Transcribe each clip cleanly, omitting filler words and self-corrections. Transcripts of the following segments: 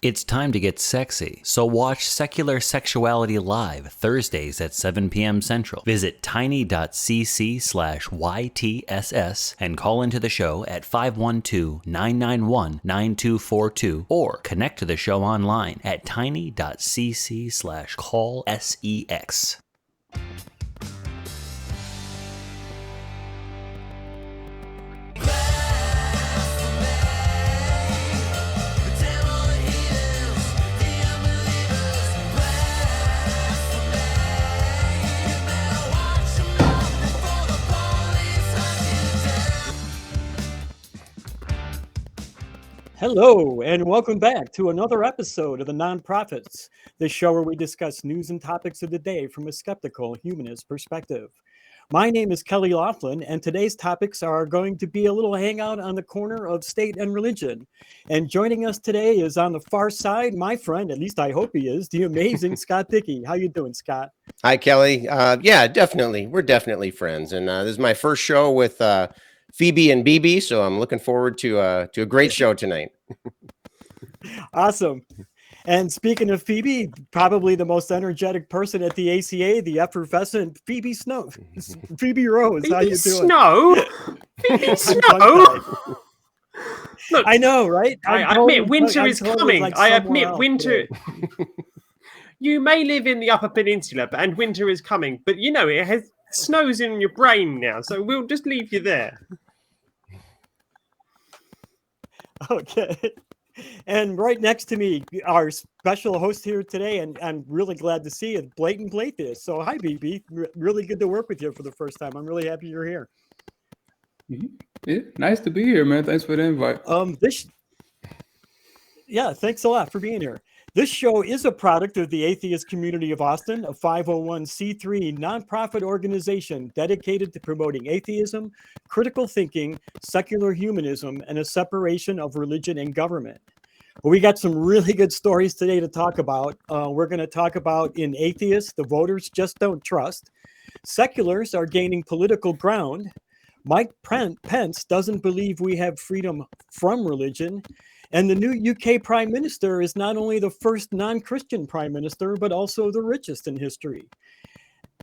It's time to get sexy, so watch Secular Sexuality Live Thursdays at 7 p.m. Central. Visit tiny.cc/YTSS and call into the show at 512-991-9242 or connect to the show online at tiny.cc/callsex. Hello, and welcome back to another episode of the Nonprofits, the show where we discuss news and topics of the day from a skeptical humanist perspective. My name is Kelley Laughlin, and today's topics are going to be a little hangout on the corner of state and religion. And joining us today is on the far side, my friend, at least I hope he is, the amazing Scott Dickie. How you doing, Scott? Hi, Kelley. Yeah, definitely. We're definitely friends. And this is my first show with Phoebe and BB, so I'm looking forward to a great show tonight. Awesome. And speaking of Phoebe, probably the most energetic person at the ACA, the effervescent Phoebe Snow. Phoebe Rose, how you doing? Phoebe Snow? Look, I know, right? I admit winter is coming. Like I admit winter. You may live in the Upper Peninsula, and winter is coming. But you know, it has snows in your brain now, so we'll just leave you there. Okay. And right next to me, our special host here today, and I'm really glad to see you, Blatant Blatheists. So hi, BB. Really good to work with you for the first time. I'm really happy you're here. Yeah, nice to be here, man. Thanks for the invite. Yeah, thanks a lot for being here. This show is a product of the Atheist Community of Austin, a 501c3 nonprofit organization dedicated to promoting atheism, critical thinking, secular humanism, and a separation of religion and government. Well, we got some really good stories today to talk about. We're going to talk about in Atheists, the voters just don't trust. Seculars are gaining political ground. Mike Pence doesn't believe we have freedom from religion. And the new UK Prime Minister is not only the first non-Christian Prime Minister, but also the richest in history.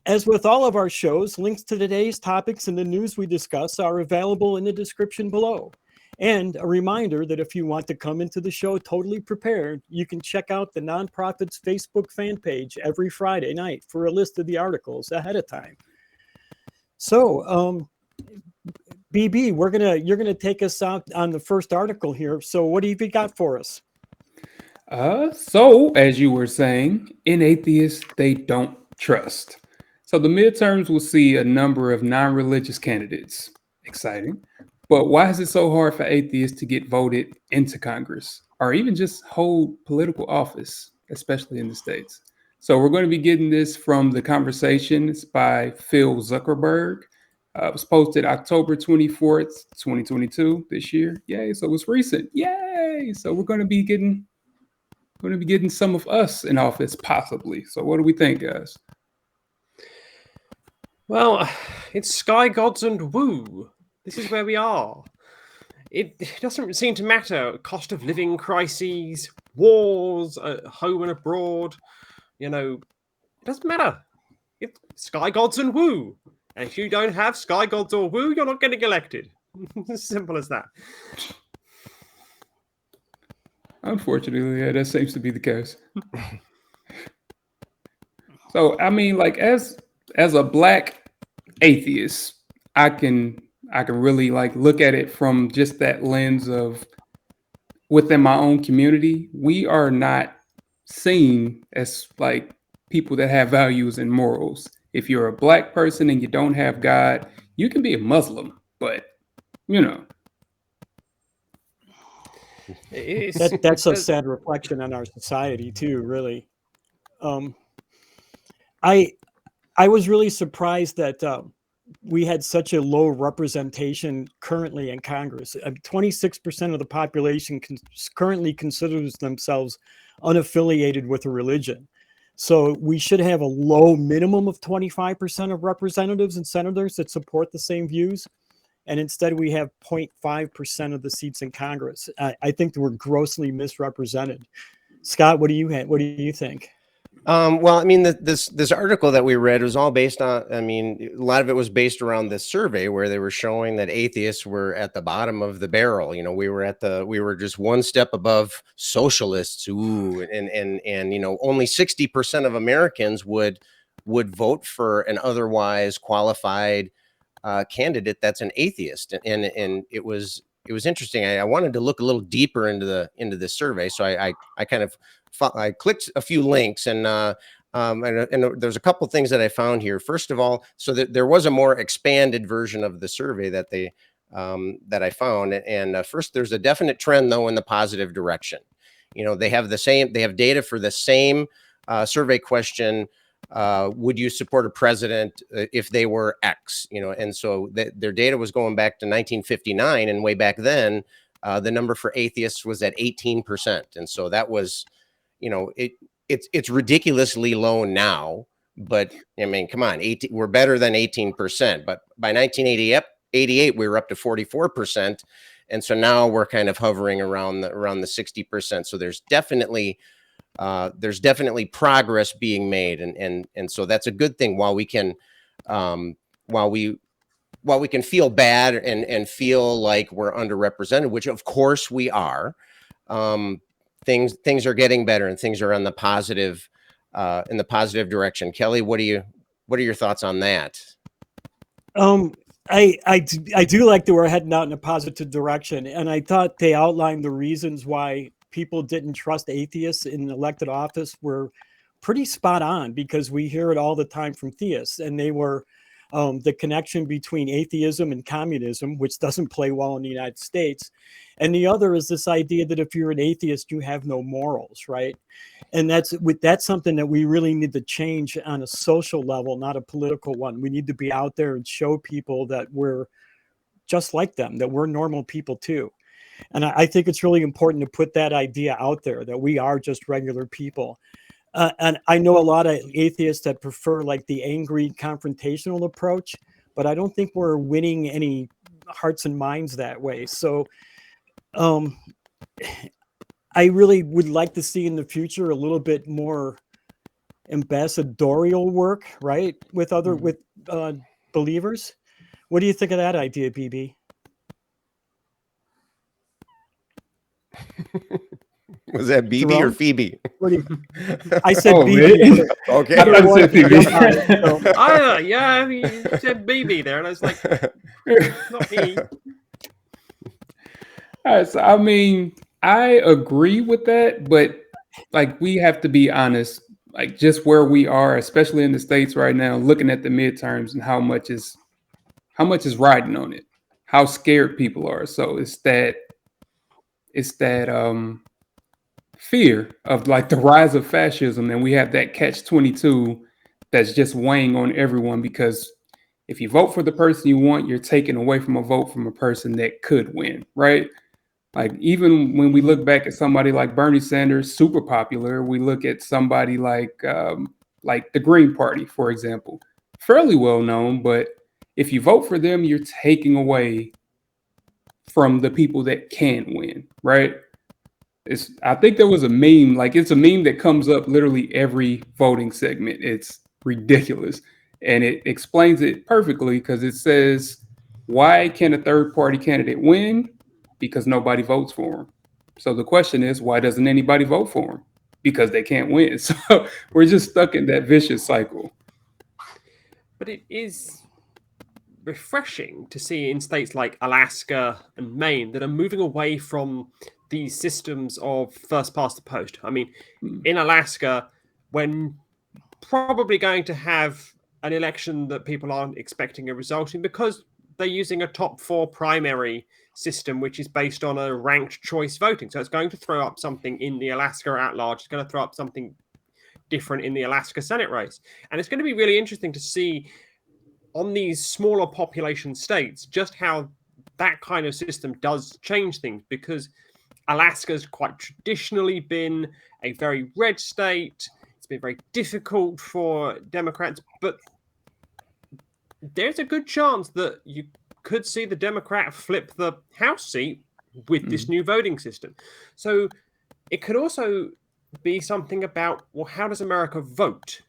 As with all of our shows, links to today's topics and the news we discuss are available in the description below. And a reminder that if you want to come into the show totally prepared, you can check out the Nonprofits Facebook fan page every Friday night for a list of the articles ahead of time. So, BB, you're gonna take us out on the first article here. So what have you got for us? So as you were saying, in Atheists, they don't trust. So the midterms will see a number of non-religious candidates. Exciting. But why is it so hard for atheists to get voted into Congress or even just hold political office, especially in the States? So we're going to be getting this from The Conversations by Phil Zuckerberg. It was posted October 24th, 2022, this year. Yay. So it's recent. Yay. So we're going to be getting some of us in office, possibly. So what do we think, guys? Well, it's sky gods and woo. This is where we are. It doesn't seem to matter. Cost of living crises, wars at home and abroad. You know, it doesn't matter. It's sky gods and woo. And if you don't have sky gods or woo, you're not getting elected. As simple as that. Unfortunately, yeah, that seems to be the case. So, I mean, like as a Black atheist, I can really like look at it from just that lens of within my own community, we are not seen as like people that have values and morals. If you're a Black person and you don't have God, you can be a Muslim, but you know. That's a sad reflection on our society too, really. I was really surprised that we had such a low representation currently in Congress. 26% of the population currently considers themselves unaffiliated with a religion. So we should have a low minimum of 25% of representatives and senators that support the same views. And instead we have 0.5% of the seats in Congress. I think that we're grossly misrepresented. Scott, what do you think? Well, I mean, this article that we read was all based on, I mean, a lot of it was based around this survey where they were showing that atheists were at the bottom of the barrel. You know, we were just one step above socialists. Ooh, and you know, only 60% of Americans would vote for an otherwise qualified candidate that's an atheist. And it was interesting. I wanted to look a little deeper into this survey, so I kind of I clicked a few links, and there's a couple things that I found here. First of all, so that there was a more expanded version of the survey that they that I found, and first, there's a definite trend though in the positive direction. You know, they have data for the same survey question. Would you support a president if they were X? You know, and so their data was going back to 1959, and way back then, the number for atheists was at 18%, and so that was, you know, it's ridiculously low now, but I mean, come on, we're better than 18%. But by 1988, we were up to 44%, and so now we're kind of hovering around the 60%. So there's definitely progress being made, and so that's a good thing. While we can feel bad and feel like we're underrepresented, which of course we are, things are getting better and things are on the positive in the positive direction. Kelley, what are your thoughts on that? I do like that we're heading out in a positive direction, and I thought they outlined the reasons why people didn't trust atheists in elected office were pretty spot on, because we hear it all the time from theists, and they were the connection between atheism and communism, which doesn't play well in the United States. And the other is this idea that if you're an atheist, you have no morals, right? And that's something that we really need to change on a social level, not a political one. We need to be out there and show people that we're just like them, that we're normal people too. And I think it's really important to put that idea out there, that we are just regular people. And I know a lot of atheists that prefer like the angry confrontational approach, but I don't think we're winning any hearts and minds that way. So I really would like to see in the future a little bit more ambassadorial work, right, with other believers. What do you think of that idea, BB? Was that BB or Phoebe? I said Oh, BB. Okay. I thought you said Phoebe. Yeah, I mean, you said BB there, and I was like, not me. All right, so I mean, I agree with that, but like we have to be honest, like just where we are, especially in the States right now, looking at the midterms and how much is riding on it, how scared people are. So it's that fear of like the rise of fascism, and we have that catch-22 that's just weighing on everyone, because if you vote for the person you want, you're taking away from a vote from a person that could win, right? Like even when we look back at somebody like Bernie Sanders, super popular, we look at somebody like the Green Party, for example, fairly well known, but if you vote for them, you're taking away from the people that can win, right? I think there was a meme, like it's a meme that comes up literally every voting segment. It's ridiculous. And it explains it perfectly, because it says, why can a third party candidate win? Because nobody votes for him. So the question is, why doesn't anybody vote for him? Because they can't win. So we're just stuck in that vicious cycle. But it is refreshing to see in states like Alaska and Maine that are moving away from these systems of first past the post. I mean, in Alaska, when probably going to have an election that people aren't expecting a result in, because they're using a top 4 primary system, which is based on a ranked choice voting. So it's going to throw up something in the Alaska at large. It's going to throw up something different in the Alaska Senate race. And it's going to be really interesting to see on these smaller population states just how that kind of system does change things, because Alaska's quite traditionally been a very red state. It's been very difficult for Democrats, but there's a good chance that you could see the Democrat flip the House seat with this new voting system. So it could also be something about, well, how does America vote?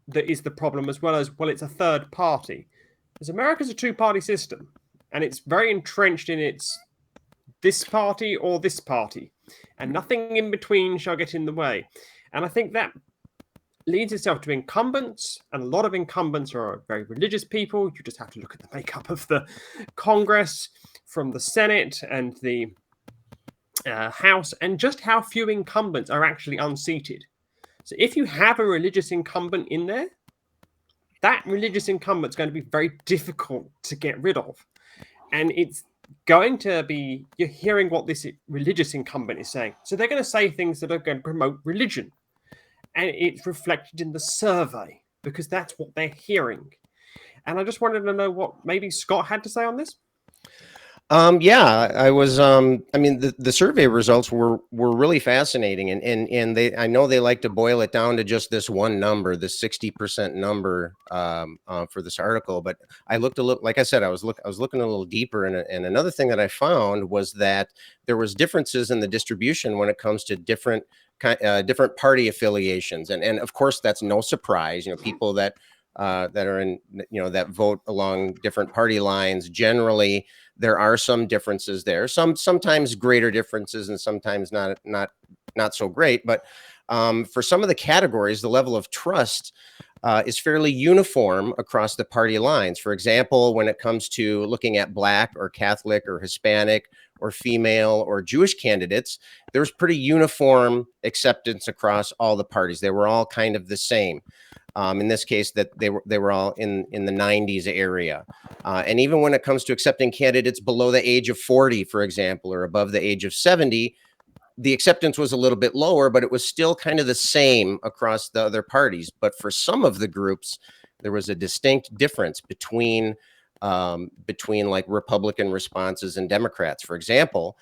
That is the problem, as well, it's a third party. Because America's a two-party system, and it's very entrenched in its this party or this party, and nothing in between shall get in the way. And I think that leads itself to incumbents, and a lot of incumbents are very religious people. You just have to look at the makeup of the Congress, from the Senate and the House, and just how few incumbents are actually unseated. So if you have a religious incumbent in there, that religious incumbent is going to be very difficult to get rid of. And it's going to be, you're hearing what this religious incumbent is saying. So they're going to say things that are going to promote religion. And it's reflected in the survey, because that's what they're hearing. And I just wanted to know what maybe Scott had to say on this. Yeah, I was. I mean, the survey results were really fascinating, and I know they like to boil it down to just this one number, the 60% number for this article. But I looked a little, like I said, I was looking a little deeper, and another thing that I found was that there was differences in the distribution when it comes to different party affiliations, and of course that's no surprise. People that are in, that vote along different party lines, generally there are some differences there, sometimes greater differences and sometimes not so great. But for some of the categories, the level of trust is fairly uniform across the party lines. For example, when it comes to looking at Black or Catholic or Hispanic or female or Jewish candidates, there's pretty uniform acceptance across all the parties. They were all kind of the same. In this case, that they were all in the 90s area. And even when it comes to accepting candidates below the age of 40, for example, or above the age of 70, the acceptance was a little bit lower, but it was still kind of the same across the other parties. But for some of the groups, there was a distinct difference between like Republican responses and Democrats. For example,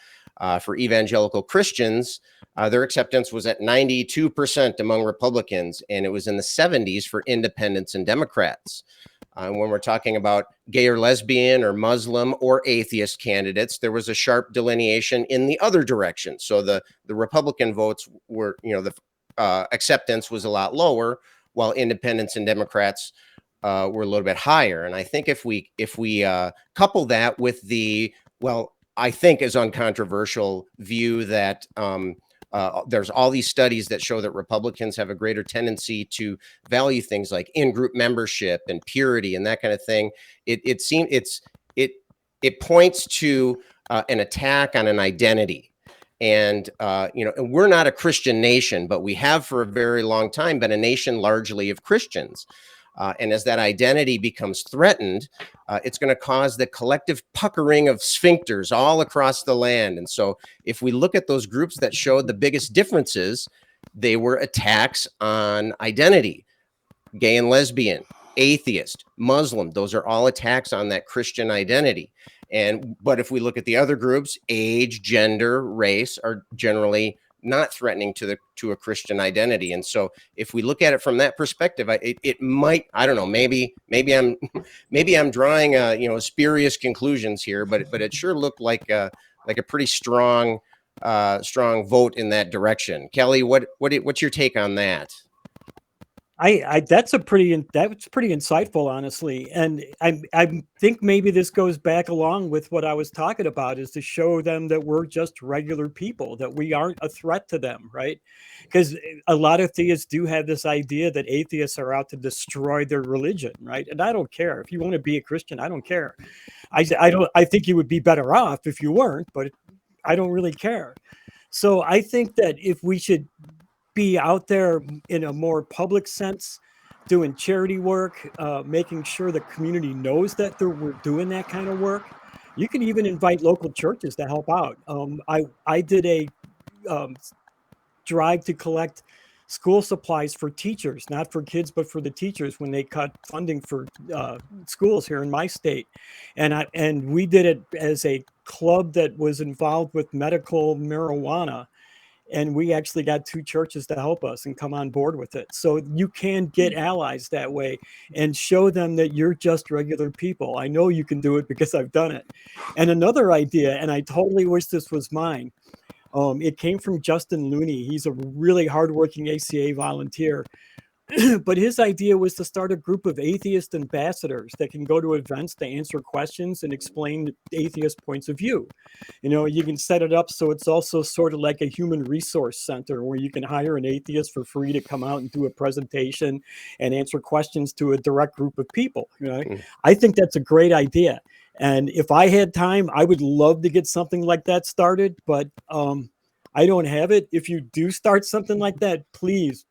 for evangelical Christians, their acceptance was at 92% among Republicans, and it was in the 70s for independents and Democrats. When we're talking about gay or lesbian or Muslim or atheist candidates, there was a sharp delineation in the other direction. So the Republican votes were, the acceptance was a lot lower, while independents and Democrats were a little bit higher. And I think if we couple that with the, well, I think is uncontroversial view that there's all these studies that show that Republicans have a greater tendency to value things like in-group membership and purity and that kind of thing. It points to an attack on an identity. And and we're not a Christian nation, but we have for a very long time been a nation largely of Christians. And as that identity becomes threatened, it's going to cause the collective puckering of sphincters all across the land. And so if we look at those groups that showed the biggest differences, they were attacks on identity. Gay and lesbian, atheist, Muslim, those are all attacks on that Christian identity. But if we look at the other groups, age, gender, race are generally not threatening to a Christian identity. And so if we look at it from that perspective, it might, I don't know, maybe I'm drawing spurious conclusions here, but it sure looked like a pretty strong vote in that direction. Kelley, what's your take on that? That's pretty insightful, honestly. And I think maybe this goes back along with what I was talking about, is to show them that we're just regular people, that we aren't a threat to them, right? Because a lot of theists do have this idea that atheists are out to destroy their religion, right? And I don't care. If you want to be a Christian, I don't care. I think you would be better off if you weren't, but I don't really care. So I think that if we should be out there in a more public sense, doing charity work, making sure the community knows that we're doing that kind of work. You can even invite local churches to help out. I did a drive to collect school supplies for teachers, not for kids, but for the teachers when they cut funding for schools here in my state. And we did it as a club that was involved with medical marijuana. And we actually got 2 churches to help us and come on board with it. So you can get allies that way and show them that you're just regular people. I know you can do it because I've done it. And another idea, and I totally wish this was mine. It came from Justin Looney. He's a really hardworking ACA volunteer. But his idea was to start a group of atheist ambassadors that can go to events to answer questions and explain atheist points of view. You can set it up so it's also sort of like a human resource center where you can hire an atheist for free to come out and do a presentation and answer questions to a direct group of people. I think that's a great idea. And if I had time, I would love to get something like that started, but I don't have it. If you do start something like that, please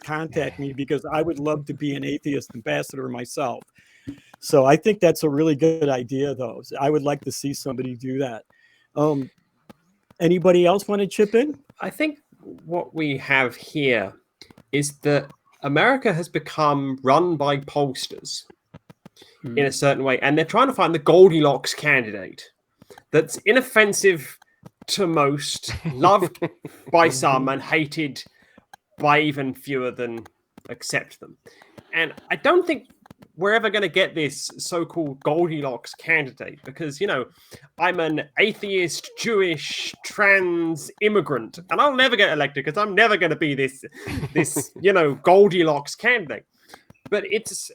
contact me, because I would love to be an atheist ambassador myself. So I think that's a really good idea, though. I would like to see somebody do that. Anybody else want to chip in? I think what we have here is that America has become run by pollsters in a certain way, and they're trying to find the Goldilocks candidate that's inoffensive to most, loved by some, and hated by even fewer than accept them. And I don't think we're ever going to get this so-called Goldilocks candidate, because, I'm an atheist, Jewish, trans immigrant, and I'll never get elected because I'm never going to be this Goldilocks candidate. But it's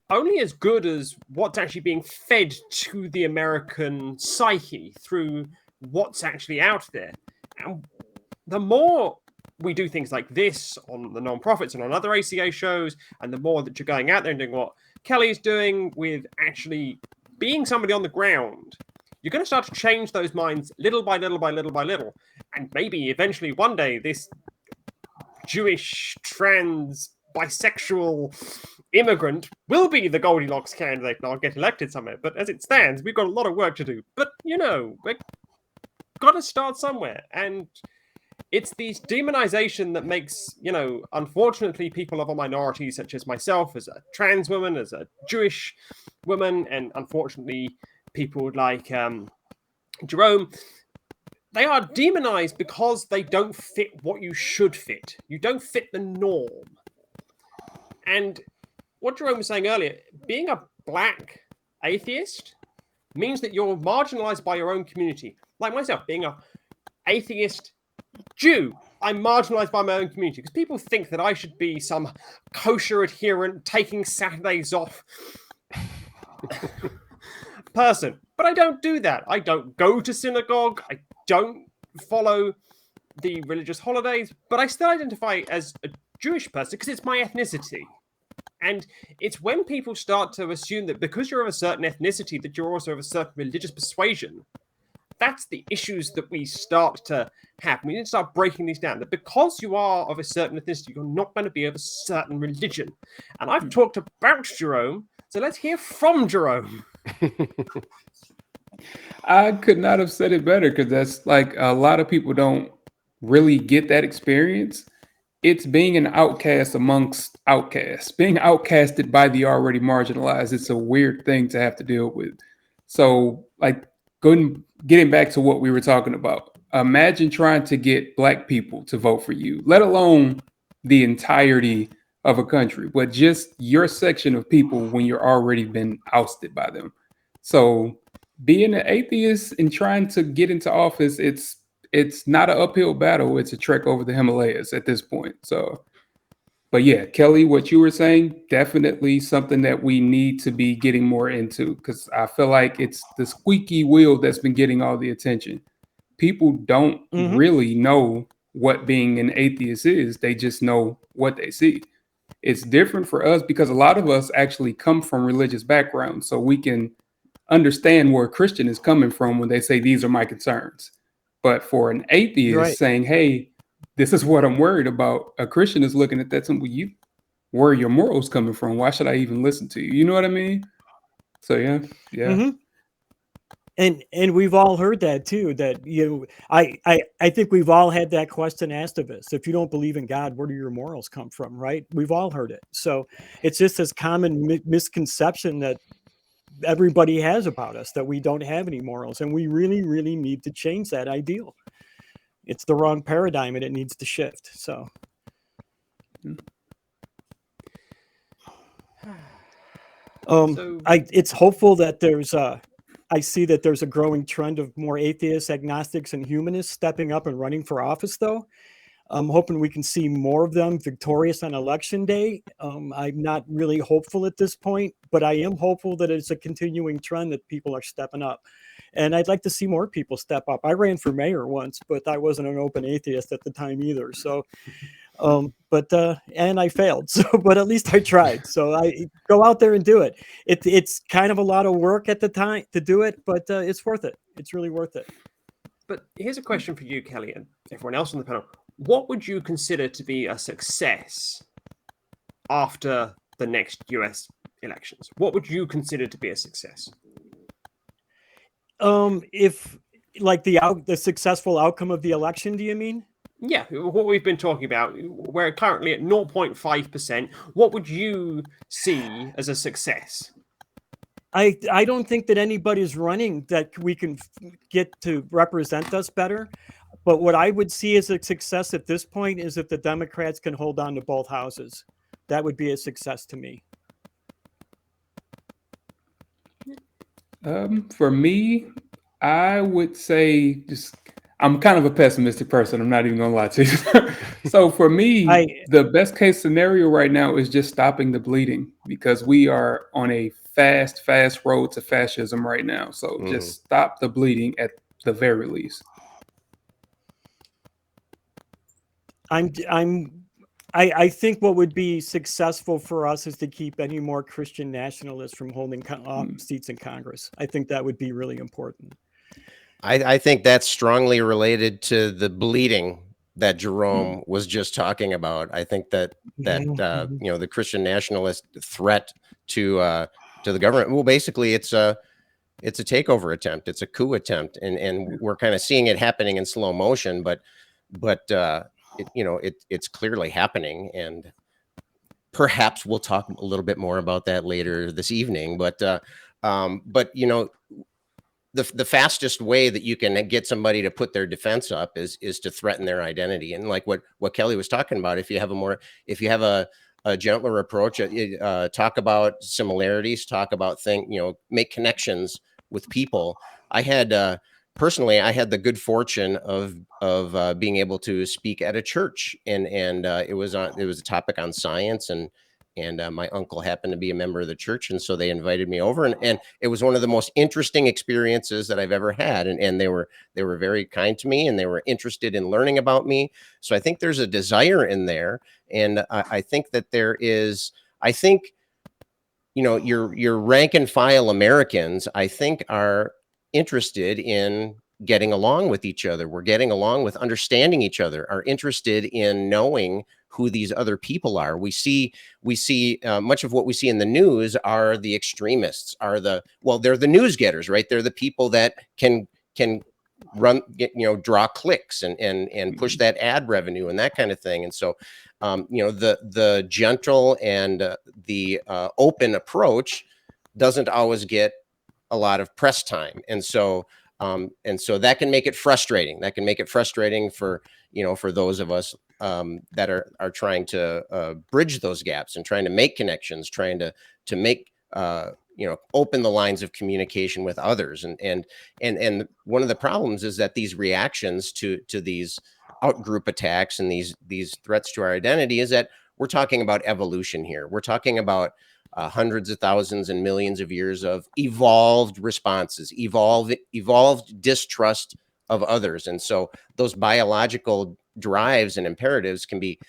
only as good as what's actually being fed to the American psyche through what's actually out there. And the more we do things like this on the non-profits and on other ACA shows, and the more that you're going out there and doing what Kelley's doing with actually being somebody on the ground, you're going to start to change those minds little by little by little by little. And maybe eventually one day this Jewish, trans, bisexual immigrant will be the Goldilocks candidate and I'll get elected somewhere. But as it stands, we've got a lot of work to do. But, we've got to start somewhere. And it's this demonization that makes, unfortunately, people of a minority, such as myself, as a trans woman, as a Jewish woman, and unfortunately, people like Jerome, they are demonized because they don't fit what you should fit. You don't fit the norm. And what Jerome was saying earlier, being a black atheist means that you're marginalized by your own community. Like myself, being an atheist Jew, I'm marginalized by my own community because people think that I should be some kosher adherent, taking Saturdays off person. But I don't do that. I don't go to synagogue. I don't follow the religious holidays, but I still identify as a Jewish person because it's my ethnicity. And it's when people start to assume that because you're of a certain ethnicity, that you're also of a certain religious persuasion. That's the issues that we start to have. We need to start breaking these down. That because you are of a certain ethnicity, you're not going to be of a certain religion. And I've talked about Jerome, so let's hear from Jerome. I could not have said it better, because that's like a lot of people don't really get that experience. It's being an outcast amongst outcasts, being outcasted by the already marginalized. It's a weird thing to have to deal with. So, like, getting back to what we were talking about, imagine trying to get Black people to vote for you, let alone the entirety of a country, but just your section of people when you're already been ousted by them. So being an atheist and trying to get into office, it's not an uphill battle. It's a trek over the Himalayas at this point. So, but yeah, Kelley, what you were saying, definitely something that we need to be getting more into, because I feel like it's the squeaky wheel that's been getting all the attention. People don't really know what being an atheist is. They just know what they see. It's different for us because a lot of us actually come from religious backgrounds, so we can understand where a Christian is coming from when they say, these are my concerns. But for an atheist saying, hey, this is what I'm worried about, a Christian is looking at that saying, where are your morals coming from? Why should I even listen to you? You know what I mean? So yeah. Mm-hmm. And we've all heard that too, that, I think we've all had that question asked of us. If you don't believe in God, where do your morals come from? Right? We've all heard it. So it's just this common misconception that everybody has about us, that we don't have any morals. And we really, really need to change that ideal. It's the wrong paradigm and it needs to shift. So. It's hopeful that there's I see that there's a growing trend of more atheists, agnostics, and humanists stepping up and running for office, though. I'm hoping we can see more of them victorious on election day. I'm not really hopeful at this point, but I am hopeful that it's a continuing trend that people are stepping up. And I'd like to see more people step up. I ran for mayor once, but I wasn't an open atheist at the time either. So, and I failed. So, but at least I tried. So I go out there and do it. It's kind of a lot of work at the time to do it, but it's worth it. It's really worth it. But here's a question for you, Kelley, and everyone else on the panel. What would you consider to be a success after the next US elections? What would you consider to be a success? If like the successful outcome of the election, do you mean? Yeah, what we've been talking about, we're currently at 0.5%. What would you see as a success? I don't think that anybody's running that we can get to represent us better. But what I would see as a success at this point is if the Democrats can hold on to both houses. That would be a success to me. For me, I would say I'm kind of a pessimistic person. I'm not even gonna lie to you. So for me, the best case scenario right now is just stopping the bleeding, because we are on a fast road to fascism right now. So just stop the bleeding at the very least. I think what would be successful for us is to keep any more Christian nationalists from holding seats in Congress. I think that would be really important. I think that's strongly related to the bleeding that Jerome was just talking about. I think that the Christian nationalist threat to the government, well, basically it's a takeover attempt, it's a coup attempt, and we're kind of seeing it happening in slow motion, but it's clearly happening, and perhaps we'll talk a little bit more about that later this evening. But the fastest way that you can get somebody to put their defense up is to threaten their identity. And like what Kelley was talking about, if you have a gentler approach, talk about similarities, talk about make connections with people. Personally, I had the good fortune of being able to speak at a church, and it was a topic on science, and my uncle happened to be a member of the church, and so they invited me over, and it was one of the most interesting experiences that I've ever had, and they were very kind to me, and they were interested in learning about me. So I think there's a desire in there, and I think that there is. I think your rank and file Americans, I think, are interested in getting along with each other. We're getting along with understanding each other, are interested in knowing who these other people are. We see much of what we see in the news are the extremists, they're the news getters, right? They're the people that can draw clicks and push that ad revenue and that kind of thing. And so, the gentle and the open approach doesn't always get a lot of press time, and so that can make it frustrating. That can make it frustrating for those of us that are trying to bridge those gaps and trying to make connections, trying to make open the lines of communication with others. And one of the problems is that these reactions to these outgroup attacks and these threats to our identity is that we're talking about evolution here. We're talking about hundreds of thousands and millions of years of evolved responses, evolved distrust of others. And so those biological drives and imperatives can be,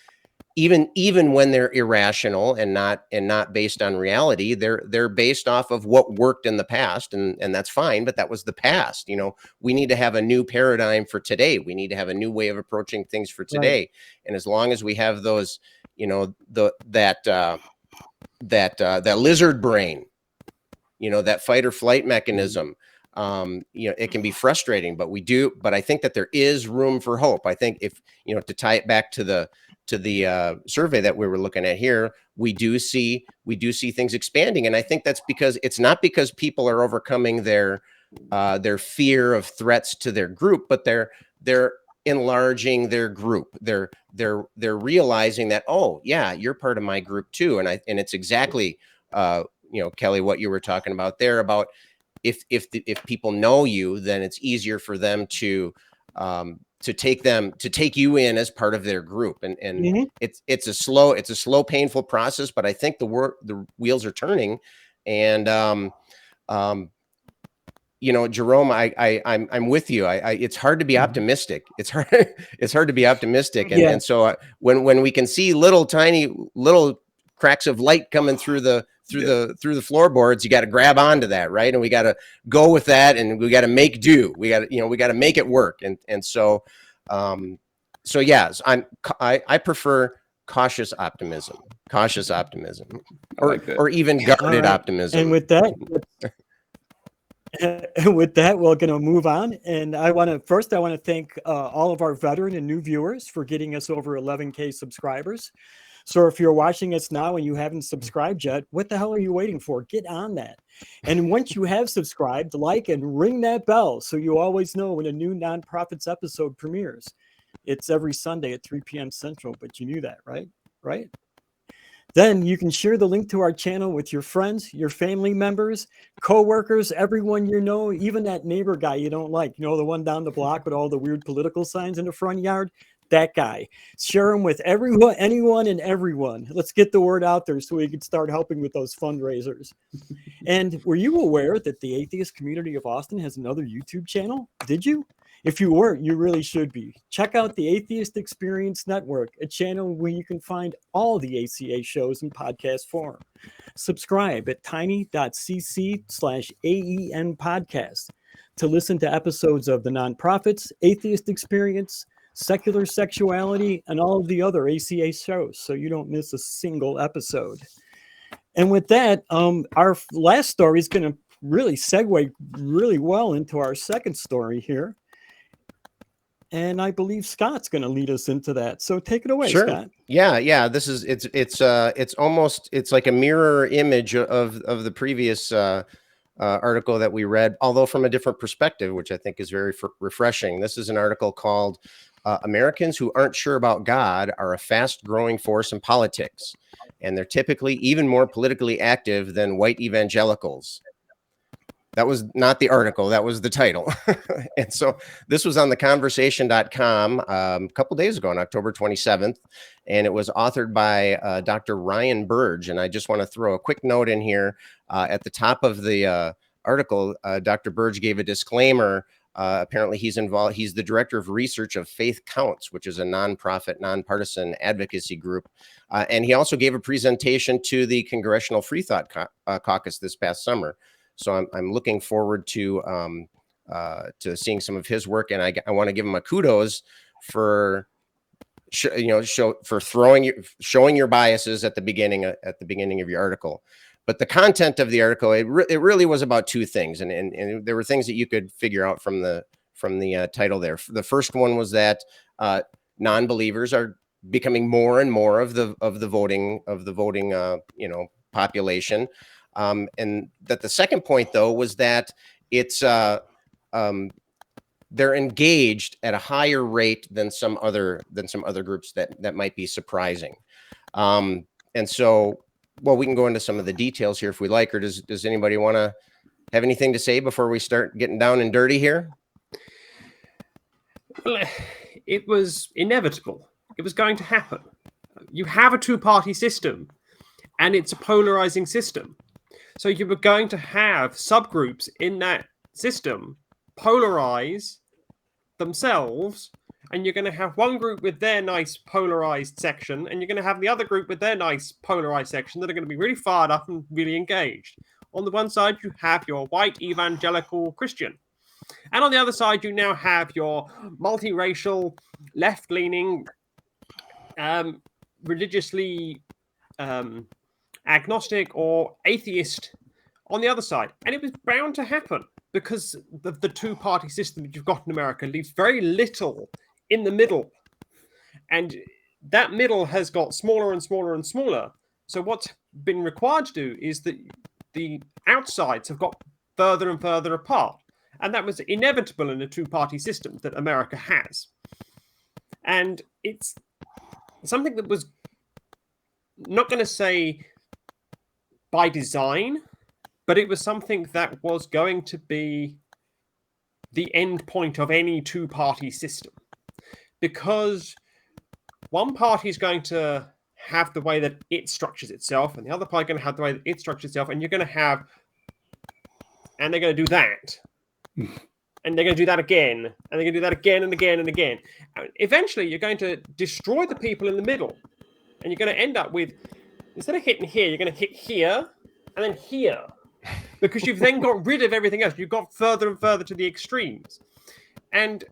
even when they're irrational and not based on reality, they're based off of what worked in the past, and that's fine, but that was the past. We need to have a new paradigm for today. We need to have a new way of approaching things for today. Right. And as long as we have those, that lizard brain, that fight or flight mechanism, it can be frustrating, but I think that there is room for hope. I think if, to tie it back to the survey that we were looking at here, we do see things expanding. And I think that's because it's not because people are overcoming their fear of threats to their group, but they're enlarging their group. They're realizing that, oh yeah, you're part of my group too. And it's exactly, Kelley, what you were talking about there about if people know you, then it's easier for them to take you in as part of their group. And it's a slow, painful process, but I think the wheels are turning. And Jerome, I'm with you. It's hard to be optimistic. It's hard to be optimistic. And so when we can see tiny little cracks of light coming through the floorboards, you got to grab onto that, right? And we got to go with that, and we got to make do. We got to make it work. And so yes, I prefer cautious optimism, or even guarded optimism. And with that. And with that, we're going to move on. And I want to thank all of our veteran and new viewers for getting us over 11K subscribers. So if you're watching us now and you haven't subscribed yet, what the hell are you waiting for? Get on that. And once you have subscribed, like and ring that bell so you always know when a new Nonprofits episode premieres. It's every Sunday at 3 p.m. Central, but you knew that, right? Right? Then you can share the link to our channel with your friends, your family members, co-workers, everyone you know, even that neighbor guy you don't like, the one down the block with all the weird political signs in the front yard, that guy. Share them with everyone, anyone and everyone. Let's get the word out there so we can start helping with those fundraisers. And were you aware that the Atheist Community of Austin has another YouTube channel? Did you? If you weren't, you really should be. Check out the Atheist Experience Network, a channel where you can find all the ACA shows in podcast form. Subscribe at tiny.cc/AEN podcast to listen to episodes of The Nonprofits, Atheist Experience, Secular Sexuality, and all of the other ACA shows, so you don't miss a single episode. And with that, our last story is going to really segue really well into our second story here. And I believe Scott's going to lead us into that. So take it away, Scott. Yeah. This is it's almost like a mirror image of the previous article that we read, although from a different perspective, which I think is very refreshing. This is an article called "Americans Who Aren't Sure About God Are a Fast-Growing Force in Politics, and They're Typically Even More Politically Active Than White Evangelicals." That was not the article, that was the title. And so this was on theconversation.com a couple days ago on October 27th, and it was authored by Dr. Ryan Burge. And I just want to throw a quick note in here. At the top of the article, Dr. Burge gave a disclaimer. Apparently he's involved. He's the director of research of Faith Counts, which is a nonprofit, nonpartisan advocacy group. And he also gave a presentation to the Congressional Free Thought Caucus this past summer. So I'm looking forward to seeing some of his work, and I want to give him a kudos for showing your biases at the beginning of your article. But the content of the article, it really was about two things, and there were things that you could figure out from the title there. The first one was that non-believers are becoming more and more of the voting population. And that the second point, though, was that it's they're engaged at a higher rate than some other groups that might be surprising. And so, well, we can go into some of the details here if we like, or does anybody want to have anything to say before we start getting down and dirty here? Well, it was inevitable. It was going to happen. You have a two-party system, and it's a polarizing system. So you were going to have subgroups in that system polarize themselves, and you're going to have one group with their nice polarized section, and you're going to have the other group with their nice polarized section that are going to be really fired up and really engaged. On the one side, you have your white evangelical Christian. And on the other side, you now have your multiracial, left-leaning, religiously agnostic or atheist on the other side. And it was bound to happen because the two-party system that you've got in America leaves very little in the middle. And that middle has got smaller and smaller and smaller. So what's been required to do is that the outsides have got further and further apart. And that was inevitable in a two-party system that America has. And it's something that was not going to say by design, but it was something that was going to be the end point of any two-party system, because one party is going to have the way that it structures itself, and the other party is going to have the way that it structures itself, and you're going to have, and they're going to do that, and they're going to do that again, and they're going to do that again and again and again. And eventually, you're going to destroy the people in the middle, and you're going to end up with, instead of hitting here, you're going to hit here, and then here, because you've then got rid of everything else. You've got further and further to the extremes. And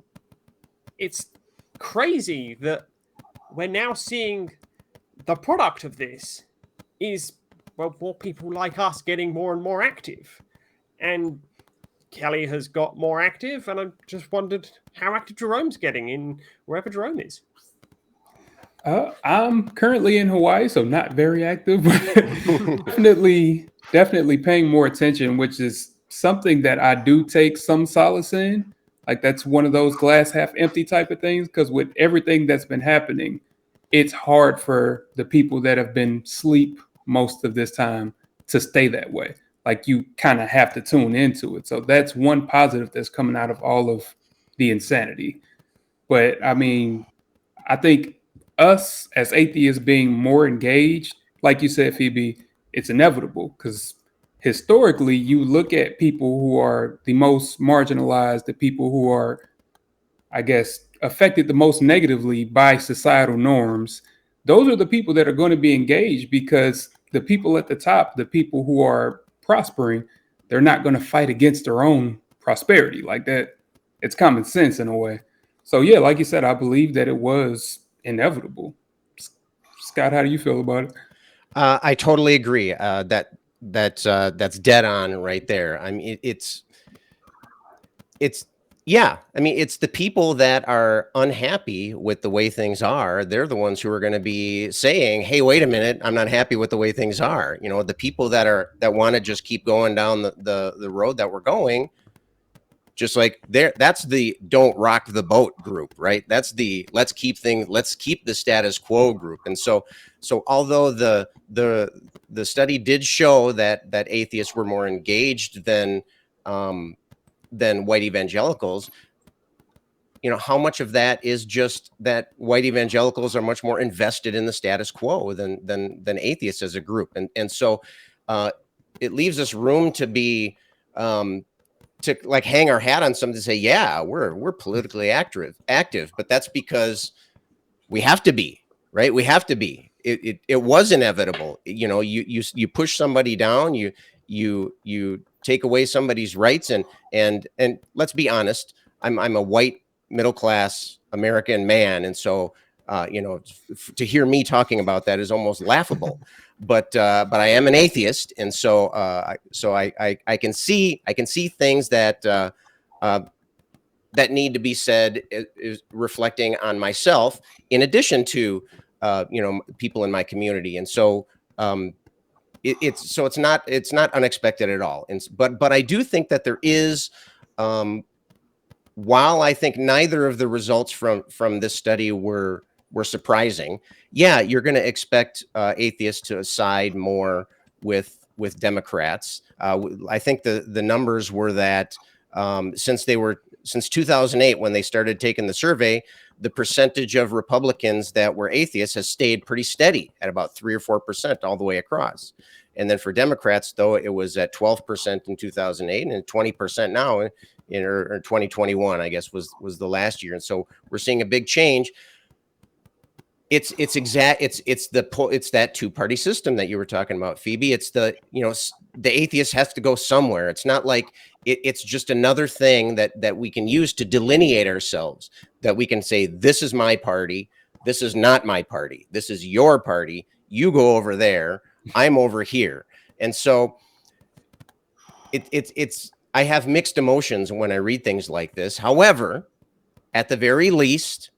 it's crazy that we're now seeing the product of this is, well, more people like us getting more and more active. And Kelley has got more active, and I just wondered how active Jerome's getting in wherever Jerome is. I'm currently in Hawaii, so not very active, but definitely paying more attention, which is something that I do take some solace in. Like, that's one of those glass half empty type of things, because with everything that's been happening, it's hard for the people that have been asleep most of this time to stay that way. Like, you kind of have to tune into it. So that's one positive that's coming out of all of the insanity. But I mean, I think us as atheists being more engaged, like you said, Phoebe, it's inevitable, because historically you look at people who are the most marginalized, the people who are, I guess, affected the most negatively by societal norms. Those are the people that are going to be engaged, because the people at the top, the people who are prospering, they're not going to fight against their own prosperity like that. It's common sense in a way. So yeah, like you said, I believe that it was inevitable. Scott, how do you feel about it? I totally agree. That's dead on right there. I mean, it's yeah. I mean, it's the people that are unhappy with the way things are. They're the ones who are going to be saying, "Hey, wait a minute, I'm not happy with the way things are." You know, the people that want to just keep going down the road that we're going. Just like there, that's the don't rock the boat group, right? That's the let's keep the status quo group. And so although the study did show that atheists were more engaged than white evangelicals, you know, how much of that is just that white evangelicals are much more invested in the status quo than atheists as a group, and so it leaves us room to be to like hang our hat on something to say, yeah, we're politically active, but that's because we have to be, right? We have to be. It was inevitable. You know, you push somebody down, you take away somebody's rights, and let's be honest, I'm a white middle class American man, and so you know, to hear me talking about that is almost laughable. But I am an atheist, and so I can see things that that need to be said, is reflecting on myself, in addition to you know, people in my community, and so it's not unexpected at all. And but I do think that there is, while I think neither of the results from this study were surprising, yeah, you're going to expect atheists to side more with Democrats. I think the numbers were that since 2008, when they started taking the survey, the percentage of Republicans that were atheists has stayed pretty steady at about 3 or 4% all the way across. And then for Democrats, though, it was at 12% in 2008 and 20% now in or 2021, I guess was the last year. And so we're seeing a big change. It's that two-party system that you were talking about, Phoebe. It's the atheist has to go somewhere. It's not like it's just another thing that we can use to delineate ourselves, that we can say, this is my party, this is not my party, this is your party, you go over there, I'm over here. And so it's I have mixed emotions when I read things like this. However, at the very least,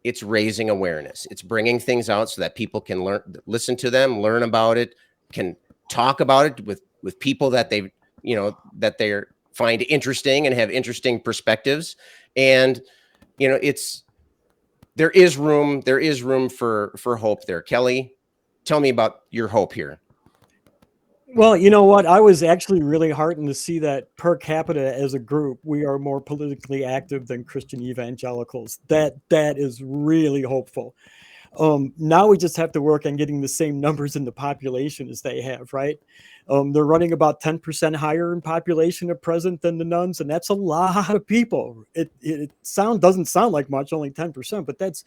it's raising awareness. It's bringing things out so that people can listen to them, learn about it, can talk about it with people that they find interesting and have interesting perspectives. And you know, there is room for hope there. Kelley, tell me about your hope here. Well, you know what? I was actually really heartened to see that per capita as a group, we are more politically active than Christian evangelicals. That is really hopeful. Now we just have to work on getting the same numbers in the population as they have, right? They're running about 10% higher in population at present than the nuns, and that's a lot of people. It doesn't sound like much, only 10%, but that's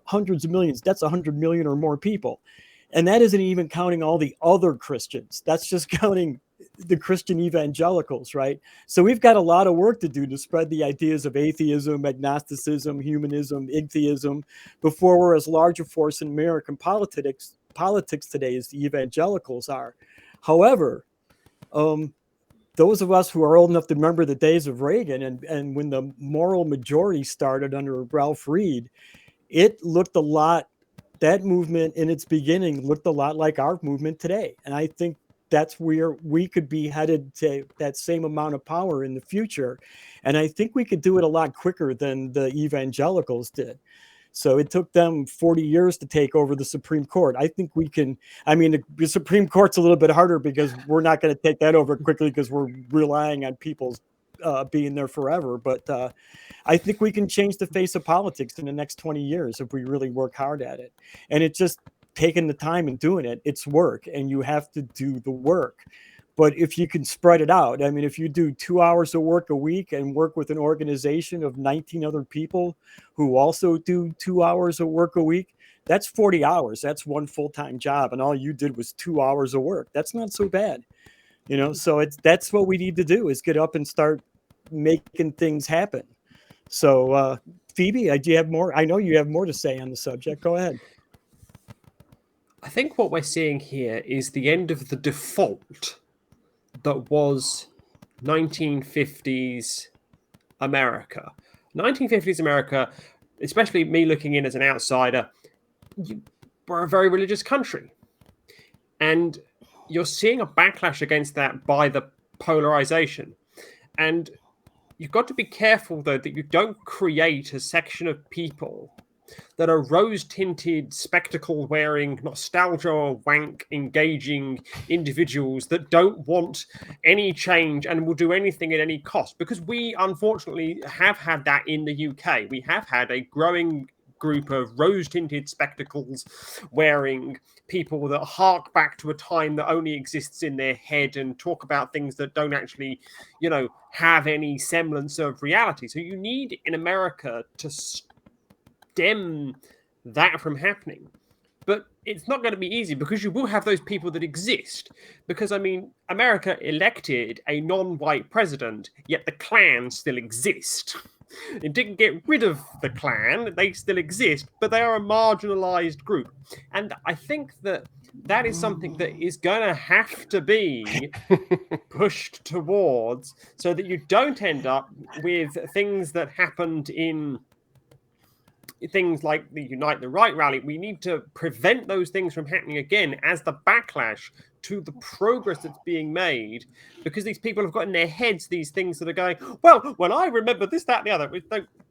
hundreds of millions. That's 100 million or more people. And that isn't even counting all the other Christians. That's just counting the Christian evangelicals, right? So we've got a lot of work to do to spread the ideas of atheism, agnosticism, humanism, atheism, before we're as large a force in American politics today as the evangelicals are. However, those of us who are old enough to remember the days of Reagan and when the moral majority started under Ralph Reed, it looked a lot, that movement in its beginning looked a lot like our movement today. And I think that's where we could be headed to that same amount of power in the future. And I think we could do it a lot quicker than the evangelicals did. So it took them 40 years to take over the Supreme Court. I think we can. I mean, the Supreme Court's a little bit harder because we're not going to take that over quickly because we're relying on people's being there forever. But I think we can change the face of politics in the next 20 years if we really work hard at it. And it's just taking the time and doing it. It's work, and you have to do the work. But if you can spread it out, I mean, if you do 2 hours of work a week and work with an organization of 19 other people who also do 2 hours of work a week, that's 40 hours. That's one full-time job. And all you did was 2 hours of work. That's not so bad. You know, so that's what we need to do, is get up and start making things happen. So, Phoebe, do you have more? I know you have more to say on the subject. Go ahead. I think what we're seeing here is the end of the default that was 1950s America. 1950s America, especially me looking in as an outsider, we're a very religious country. And you're seeing a backlash against that by the polarization. And you've got to be careful, though, that you don't create a section of people that are rose-tinted, spectacle-wearing, nostalgia wank engaging individuals that don't want any change and will do anything at any cost. Because we, unfortunately, have had that in the UK. We have had a growing group of rose-tinted spectacles wearing people that hark back to a time that only exists in their head and talk about things that don't actually, you know, have any semblance of reality. So you need in America to stem that from happening. But it's not going to be easy, because you will have those people that exist. Because, I mean, America elected a non-white president, yet the Klan still exist. It didn't get rid of the Klan. They still exist, but they are a marginalized group. And I think that that is something that is going to have to be pushed towards, so that you don't end up with things that happened in things like the Unite the Right rally. We need to prevent those things from happening again as the backlash to the progress that's being made, because these people have got in their heads these things that are going, well, when I remember this, that, the other.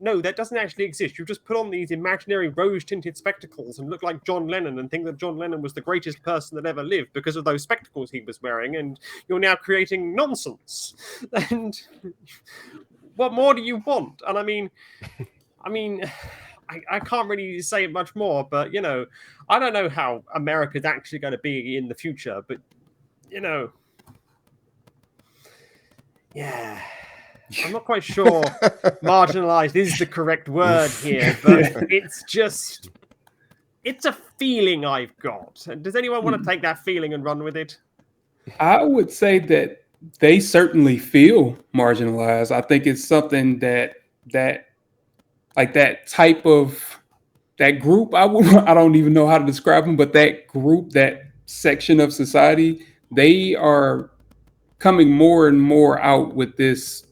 No, that doesn't actually exist. You just put on these imaginary rose-tinted spectacles and look like John Lennon and think that John Lennon was the greatest person that ever lived because of those spectacles he was wearing, and you're now creating nonsense. And what more do you want? And I mean, I can't really say much more, but, you know, I don't know how America's actually going to be in the future, but, you know, yeah, I'm not quite sure marginalized is the correct word here, but it's a feeling I've got. Does anyone want to take that feeling and run with it? I would say that they certainly feel marginalized. I think it's something that like that type of, that group, I don't even know how to describe them, but that group, that section of society, they are coming more and more out with this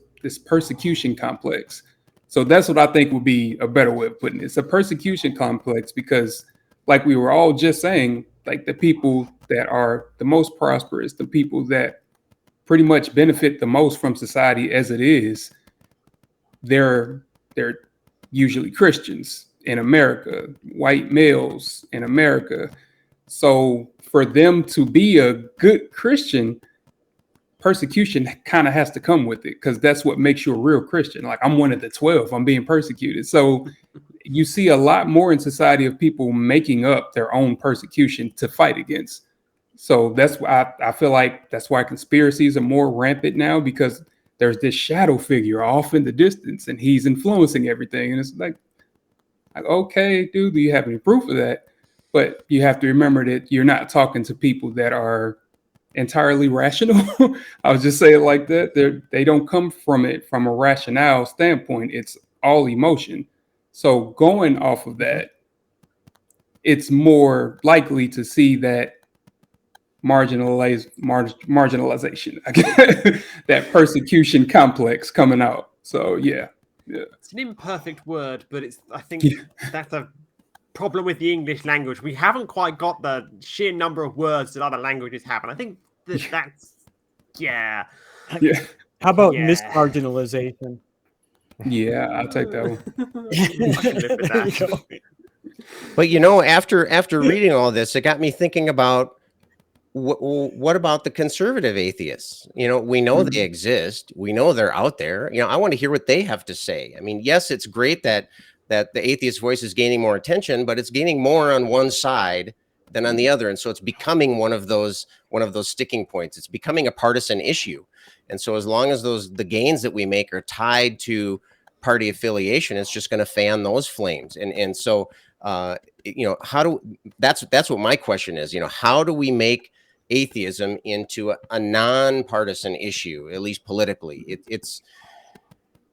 persecution complex. So that's what I think would be a better way of putting it. It's a persecution complex because, like we were all just saying, like the people that are the most prosperous, the people that pretty much benefit the most from society as it is, they're usually Christians in America, white males in America. So for them to be a good Christian, persecution kind of has to come with it, because that's what makes you a real Christian. Like, I'm one of the 12, I'm being persecuted. So you see a lot more in society of people making up their own persecution to fight against. So that's why I feel like that's why conspiracies are more rampant now, because there's this shadow figure off in the distance and he's influencing everything. And it's like, okay, dude, do you have any proof of that? But you have to remember that you're not talking to people that are entirely rational. I'll just say it like that. They don't come from it from a rationale standpoint. It's all emotion. So going off of that, it's more likely to see that marginalization, that persecution complex coming out. So yeah. It's an imperfect word, but I think that's a problem with the English language. We haven't quite got the sheer number of words that other languages have, and I think that's yeah. How about mismarginalization? Yeah, I'll take that one. But you know, after reading all this, it got me thinking about what about the conservative atheists? You know, we know they exist. We know they're out there. You know, I want to hear what they have to say. I mean, yes, it's great that the atheist voice is gaining more attention, but it's gaining more on one side than on the other. And so it's becoming one of those sticking points. It's becoming a partisan issue. And so as long as the gains that we make are tied to party affiliation, it's just going to fan those flames. And so, you know, that's what my question is, you know, how do we make atheism into a non-partisan issue, at least politically?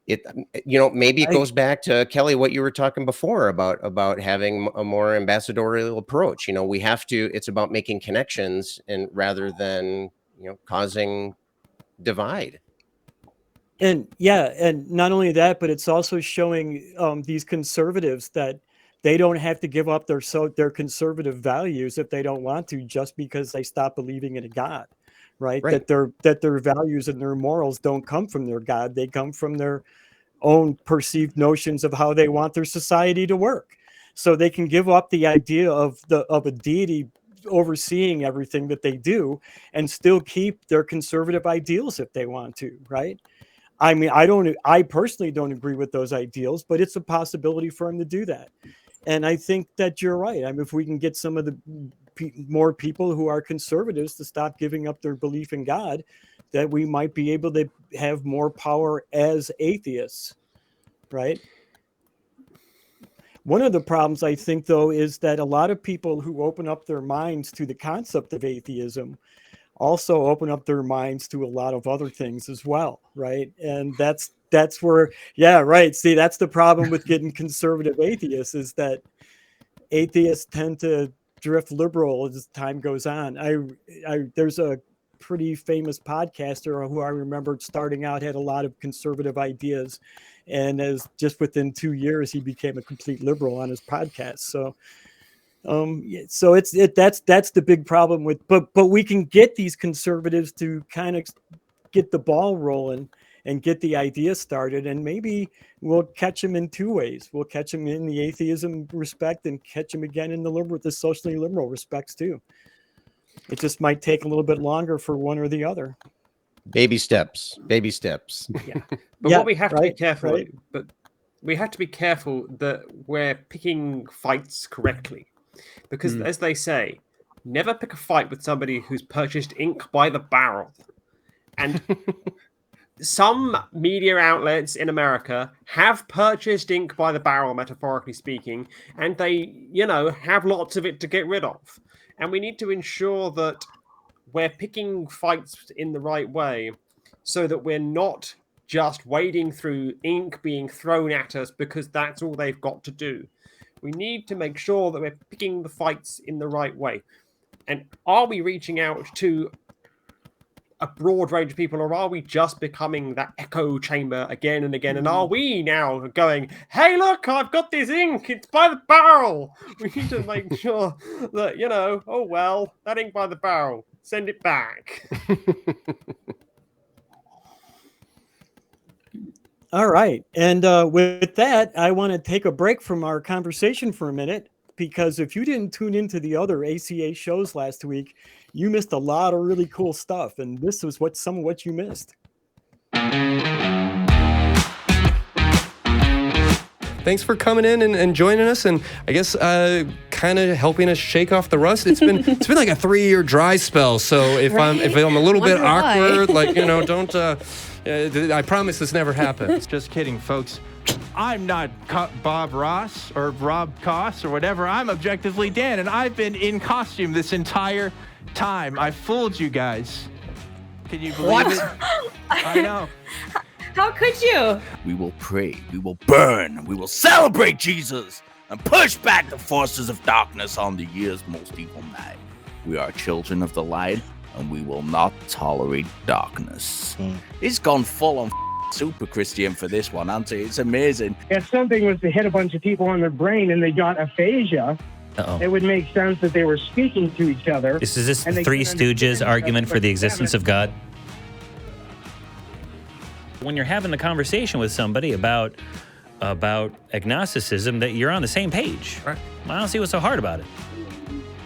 You know, maybe it goes back to, Kelley, what you were talking before about having a more ambassadorial approach. You know, it's about making connections and rather than, you know, causing divide. And yeah, and not only that, but it's also showing these conservatives that they don't have to give up their conservative values if they don't want to, just because they stop believing in a God, right? That their values and their morals don't come from their God; they come from their own perceived notions of how they want their society to work. So they can give up the idea of a deity overseeing everything that they do and still keep their conservative ideals if they want to, right? I mean, I personally don't agree with those ideals, but it's a possibility for them to do that. And I think that you're right. I mean, if we can get some of the more people who are conservatives to stop giving up their belief in God, that we might be able to have more power as atheists, right? One of the problems, I think, though, is that a lot of people who open up their minds to the concept of atheism also open up their minds to a lot of other things as well, right? And that's where, yeah, right. See, that's the problem with getting conservative atheists, is that atheists tend to drift liberal as time goes on. There's a pretty famous podcaster who I remembered starting out had a lot of conservative ideas, and as just within 2 years he became a complete liberal on his podcast. So that's the big problem with, but we can get these conservatives to kind of get the ball rolling and get the idea started, and maybe we'll catch them in two ways. We'll catch them in the atheism respect and catch them again in the socially liberal respects too. It just might take a little bit longer for one or the other. Baby steps. Yeah. But what we have to be careful, but we have to be careful that we're picking fights correctly. Because as they say, never pick a fight with somebody who's purchased ink by the barrel. And some media outlets in America have purchased ink by the barrel, metaphorically speaking, and they, you know, have lots of it to get rid of. And we need to ensure that we're picking fights in the right way so that we're not just wading through ink being thrown at us because that's all they've got to do. We need to make sure that we're picking the fights in the right way. And are we reaching out to a broad range of people, or are we just becoming that echo chamber again and again? And are we now going, hey, look, I've got this ink, it's by the barrel. We need to make sure that, you know, oh, well, that ink by the barrel, send it back. All right. And with that, I want to take a break from our conversation for a minute because if you didn't tune into the other ACA shows last week, you missed a lot of really cool stuff, and this was some of what you missed. Thanks for coming in and joining us, and I guess kind of helping us shake off the rust. It's been like a 3-year dry spell. So if I'm a little bit awkward, like, you know, don't. I promise this never happens. Just kidding, folks. I'm not Bob Ross or Rob Koss or whatever. I'm objectively Dan, and I've been in costume this entire time. I fooled you guys. Can you believe it? I know. How could you? We will pray, we will burn, we will celebrate Jesus, and push back the forces of darkness on the year's most evil night. We are children of the light, and we will not tolerate darkness. He's gone full on super Christian for this one, hasn't he? It's amazing. If something was to hit a bunch of people on their brain and they got aphasia, it would make sense that they were speaking to each other. Is this the Three Stooges argument for the existence of God? When you're having the conversation with somebody about agnosticism, that you're on the same page. Right. I don't see what's so hard about it.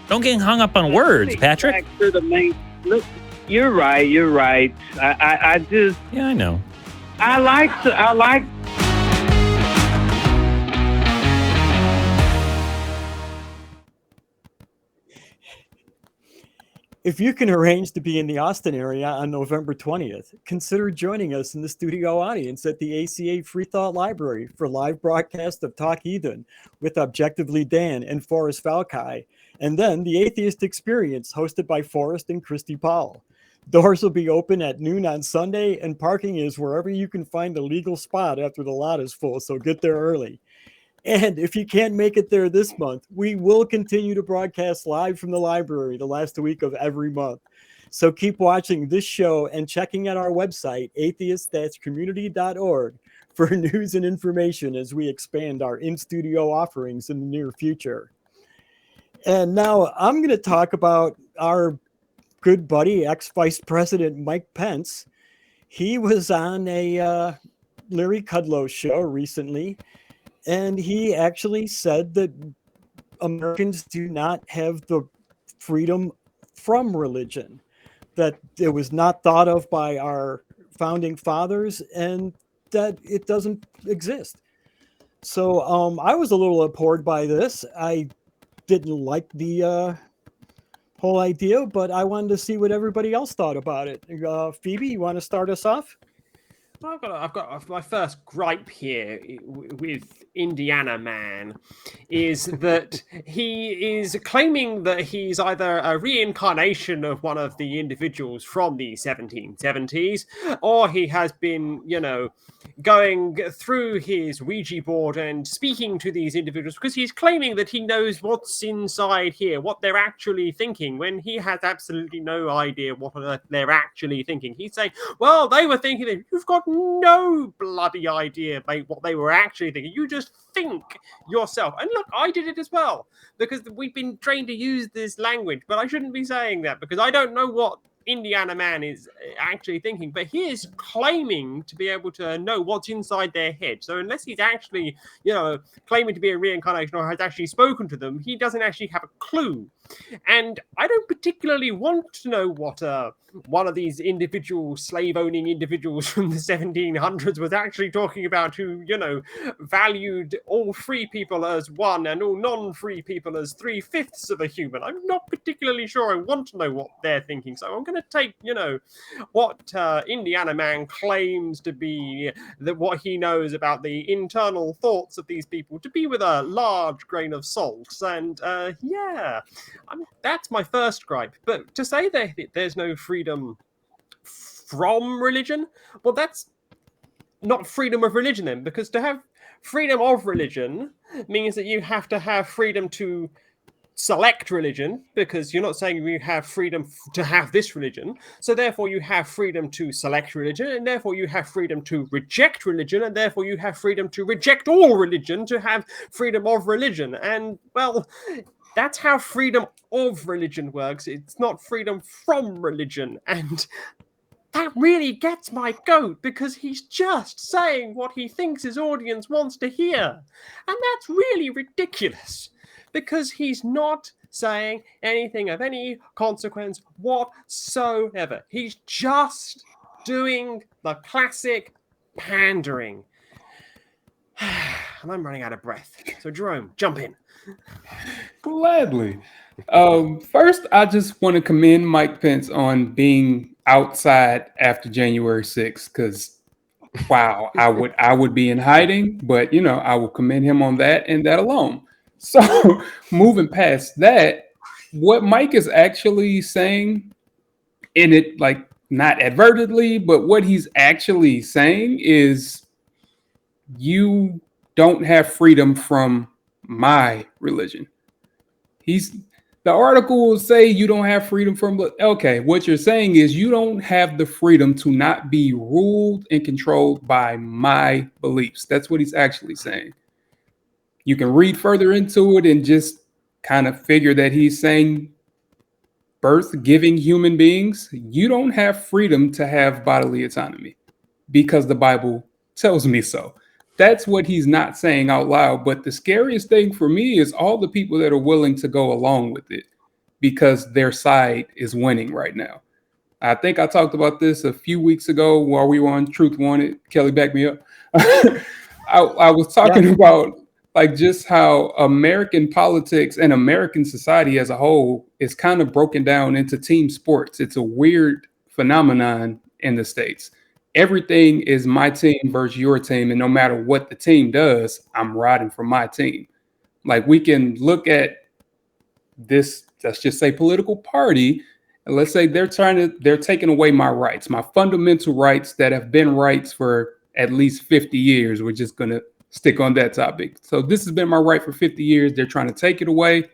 Don't get hung up on words, Patrick. Look, you're right. I just... Yeah, I know. I like... If you can arrange to be in the Austin area on November 20th, consider joining us in the studio audience at the ACA Free Thought Library for live broadcast of Talk Heathen with Objectively Dan and Forrest Falkai, and then the Atheist Experience hosted by Forrest and Christy Powell. Doors will be open at noon on Sunday, and parking is wherever you can find a legal spot after the lot is full, so get there early. And if you can't make it there this month, we will continue to broadcast live from the library the last week of every month. So keep watching this show and checking out our website, atheist-community.org, for news and information as we expand our in-studio offerings in the near future. And now I'm going to talk about our good buddy, ex-Vice President Mike Pence. He was on a Larry Kudlow show recently, and he actually said that Americans do not have the freedom from religion, that it was not thought of by our founding fathers, and that it doesn't exist. So I was a little abhorred by this. I didn't like the whole idea, but I wanted to see what everybody else thought about it. Phoebe, you want to start us off? Well, I've got my first gripe here with Indiana Man is that he is claiming that he's either a reincarnation of one of the individuals from the 1770s, or he has been, going through his Ouija board and speaking to these individuals because he's claiming that he knows what's inside here, what they're actually thinking, when he has absolutely no idea what they're actually thinking. He's saying, well, they were thinking that. You've got no bloody idea, mate, what they were actually thinking. You just think yourself. And look, I did it as well, because we've been trained to use this language, but I shouldn't be saying that because I don't know what Indiana Man is actually thinking, but he is claiming to be able to know what's inside their head. So unless he's actually, claiming to be a reincarnation or has actually spoken to them, he doesn't actually have a clue. And I don't particularly want to know what one of these individual slave-owning individuals from the 1700s was actually talking about, who, valued all free people as one and all non-free people as 3/5 of a human. I'm not particularly sure I want to know what they're thinking, so I'm going to take, what Indiana Man claims to be what he knows about the internal thoughts of these people to be with a large grain of salt. And that's my first gripe. But to say that there's no freedom from religion, well, that's not freedom of religion then, because to have freedom of religion means that you have to have freedom to select religion, because you're not saying you have freedom to have this religion, so therefore you have freedom to select religion, and therefore you have freedom to reject religion, and therefore you have freedom to reject all religion, to have freedom of religion. And, well, that's how freedom of religion works. It's not freedom from religion. And that really gets my goat, because he's just saying what he thinks his audience wants to hear. And that's really ridiculous. because he's not saying anything of any consequence whatsoever. He's just doing the classic pandering. And I'm running out of breath. So Jerome, jump in. Gladly. First, I just want to commend Mike Pence on being outside after January 6th, because wow, I would be in hiding, but I will commend him on that and that alone. So moving past that, what Mike is actually saying in it, like not advertently, but what he's actually saying is you don't have freedom from my religion. The article will say you don't have freedom from, okay, what you're saying is you don't have the freedom to not be ruled and controlled by my beliefs. That's what he's actually saying. You can read further into it and just kind of figure that he's saying birth-giving human beings, you don't have freedom to have bodily autonomy because the Bible tells me so. That's what he's not saying out loud. But the scariest thing for me is all the people that are willing to go along with it because their side is winning right now. I think I talked about this a few weeks ago while we were on Truth Wanted. Kelley, back me up. I was talking about like just how American politics and American society as a whole is kind of broken down into team sports. It's a weird phenomenon in the States. Everything is my team versus your team. And no matter what the team does, I'm riding for my team. Like we can look at this, let's just say political party. And let's say they're taking away my rights, my fundamental rights that have been rights for at least 50 years. We're just going to stick on that topic. So this has been my right for 50 years. They're trying to take it away.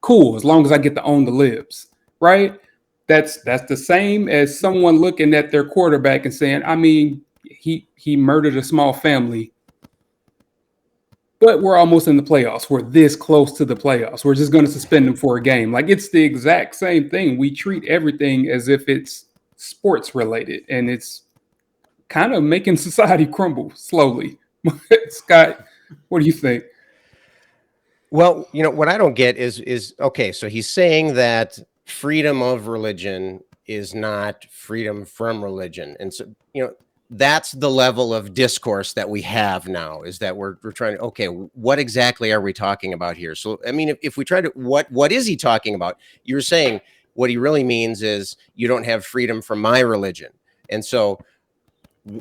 Cool. As long as I get to own the libs, right? That's the same as someone looking at their quarterback and saying, I mean, he murdered a small family, but we're almost in the playoffs. We're this close to the playoffs. We're just going to suspend him for a game. Like it's the exact same thing. We treat everything as if it's sports related, and it's kind of making society crumble slowly. Scott, what do you think? Well, what I don't get is okay, so he's saying that freedom of religion is not freedom from religion. And so, that's the level of discourse that we have now, is that we're trying to, okay, what exactly are we talking about here? So, I mean, if we try to, what is he talking about? You're saying what he really means is you don't have freedom from my religion. And so,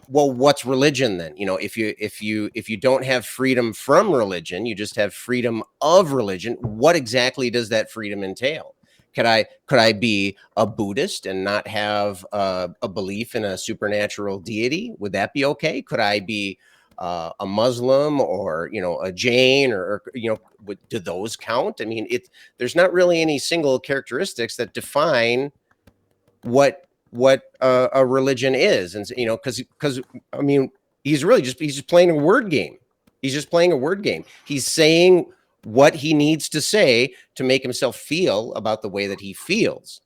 well, what's religion then? If you don't have freedom from religion, you just have freedom of religion. What exactly does that freedom entail? Could I be a Buddhist and not have a belief in a supernatural deity? Would that be okay? Could I be a Muslim or a Jain or do those count? I mean, there's not really any single characteristics that define what a religion is, and because I mean he's just playing a word game. He's just playing a word game. He's saying what he needs to say to make himself feel about the way that he feels.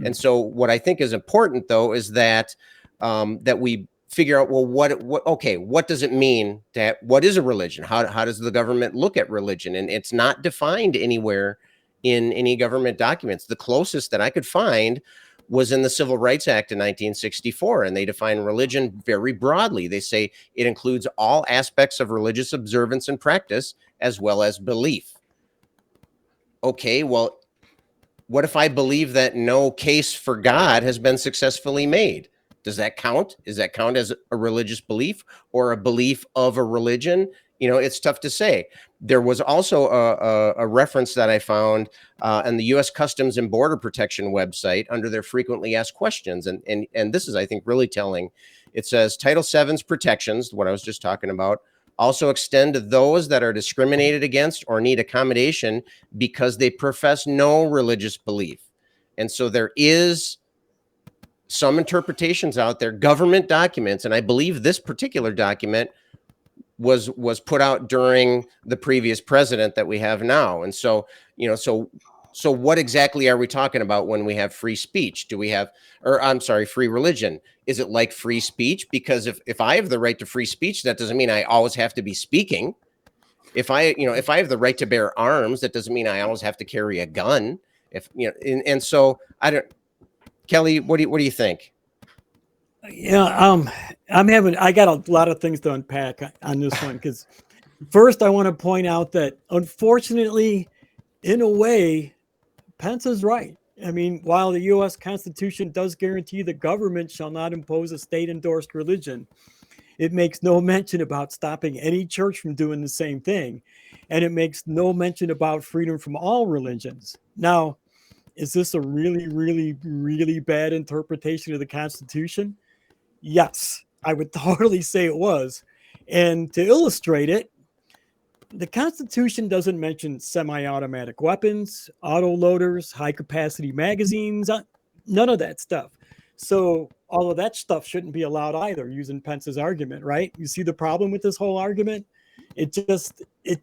And so what I think is important though is that that we figure out, well, what does it mean what is a religion? How does the government look at religion? And it's not defined anywhere in any government documents. The closest that I could find was in the Civil Rights Act in 1964, and they define religion very broadly. They say it includes all aspects of religious observance and practice, as well as belief. Okay, well, what if I believe that no case for God has been successfully made? Does that count? Does that count as a religious belief or a belief of a religion? It's tough to say. There was also a reference that I found on the U.S. Customs and Border Protection website under their frequently asked questions. And this is, I think, really telling. It says Title VII's protections, what I was just talking about, also extend to those that are discriminated against or need accommodation because they profess no religious belief. And so there is some interpretations out there, government documents, and I believe this particular document was put out during the previous president that we have now. And so, so what exactly are we talking about when we have free speech? Do we have, free religion? Is it like free speech? Because if I have the right to free speech, that doesn't mean I always have to be speaking. if I have the right to bear arms, that doesn't mean I always have to carry a gun. And so I don't. Kelley, what do you think? Yeah, I got a lot of things to unpack on this one, because first I want to point out that unfortunately, in a way, Pence is right. I mean, while the U.S. Constitution does guarantee the government shall not impose a state-endorsed religion, it makes no mention about stopping any church from doing the same thing. And it makes no mention about freedom from all religions. Now, is this a really, really, really bad interpretation of the Constitution? Yes, I would totally say it was. And to illustrate it, the Constitution doesn't mention semi-automatic weapons, autoloaders, high-capacity magazines, none of that stuff. So all of that stuff shouldn't be allowed either, using Pence's argument, right? You see the problem with this whole argument? It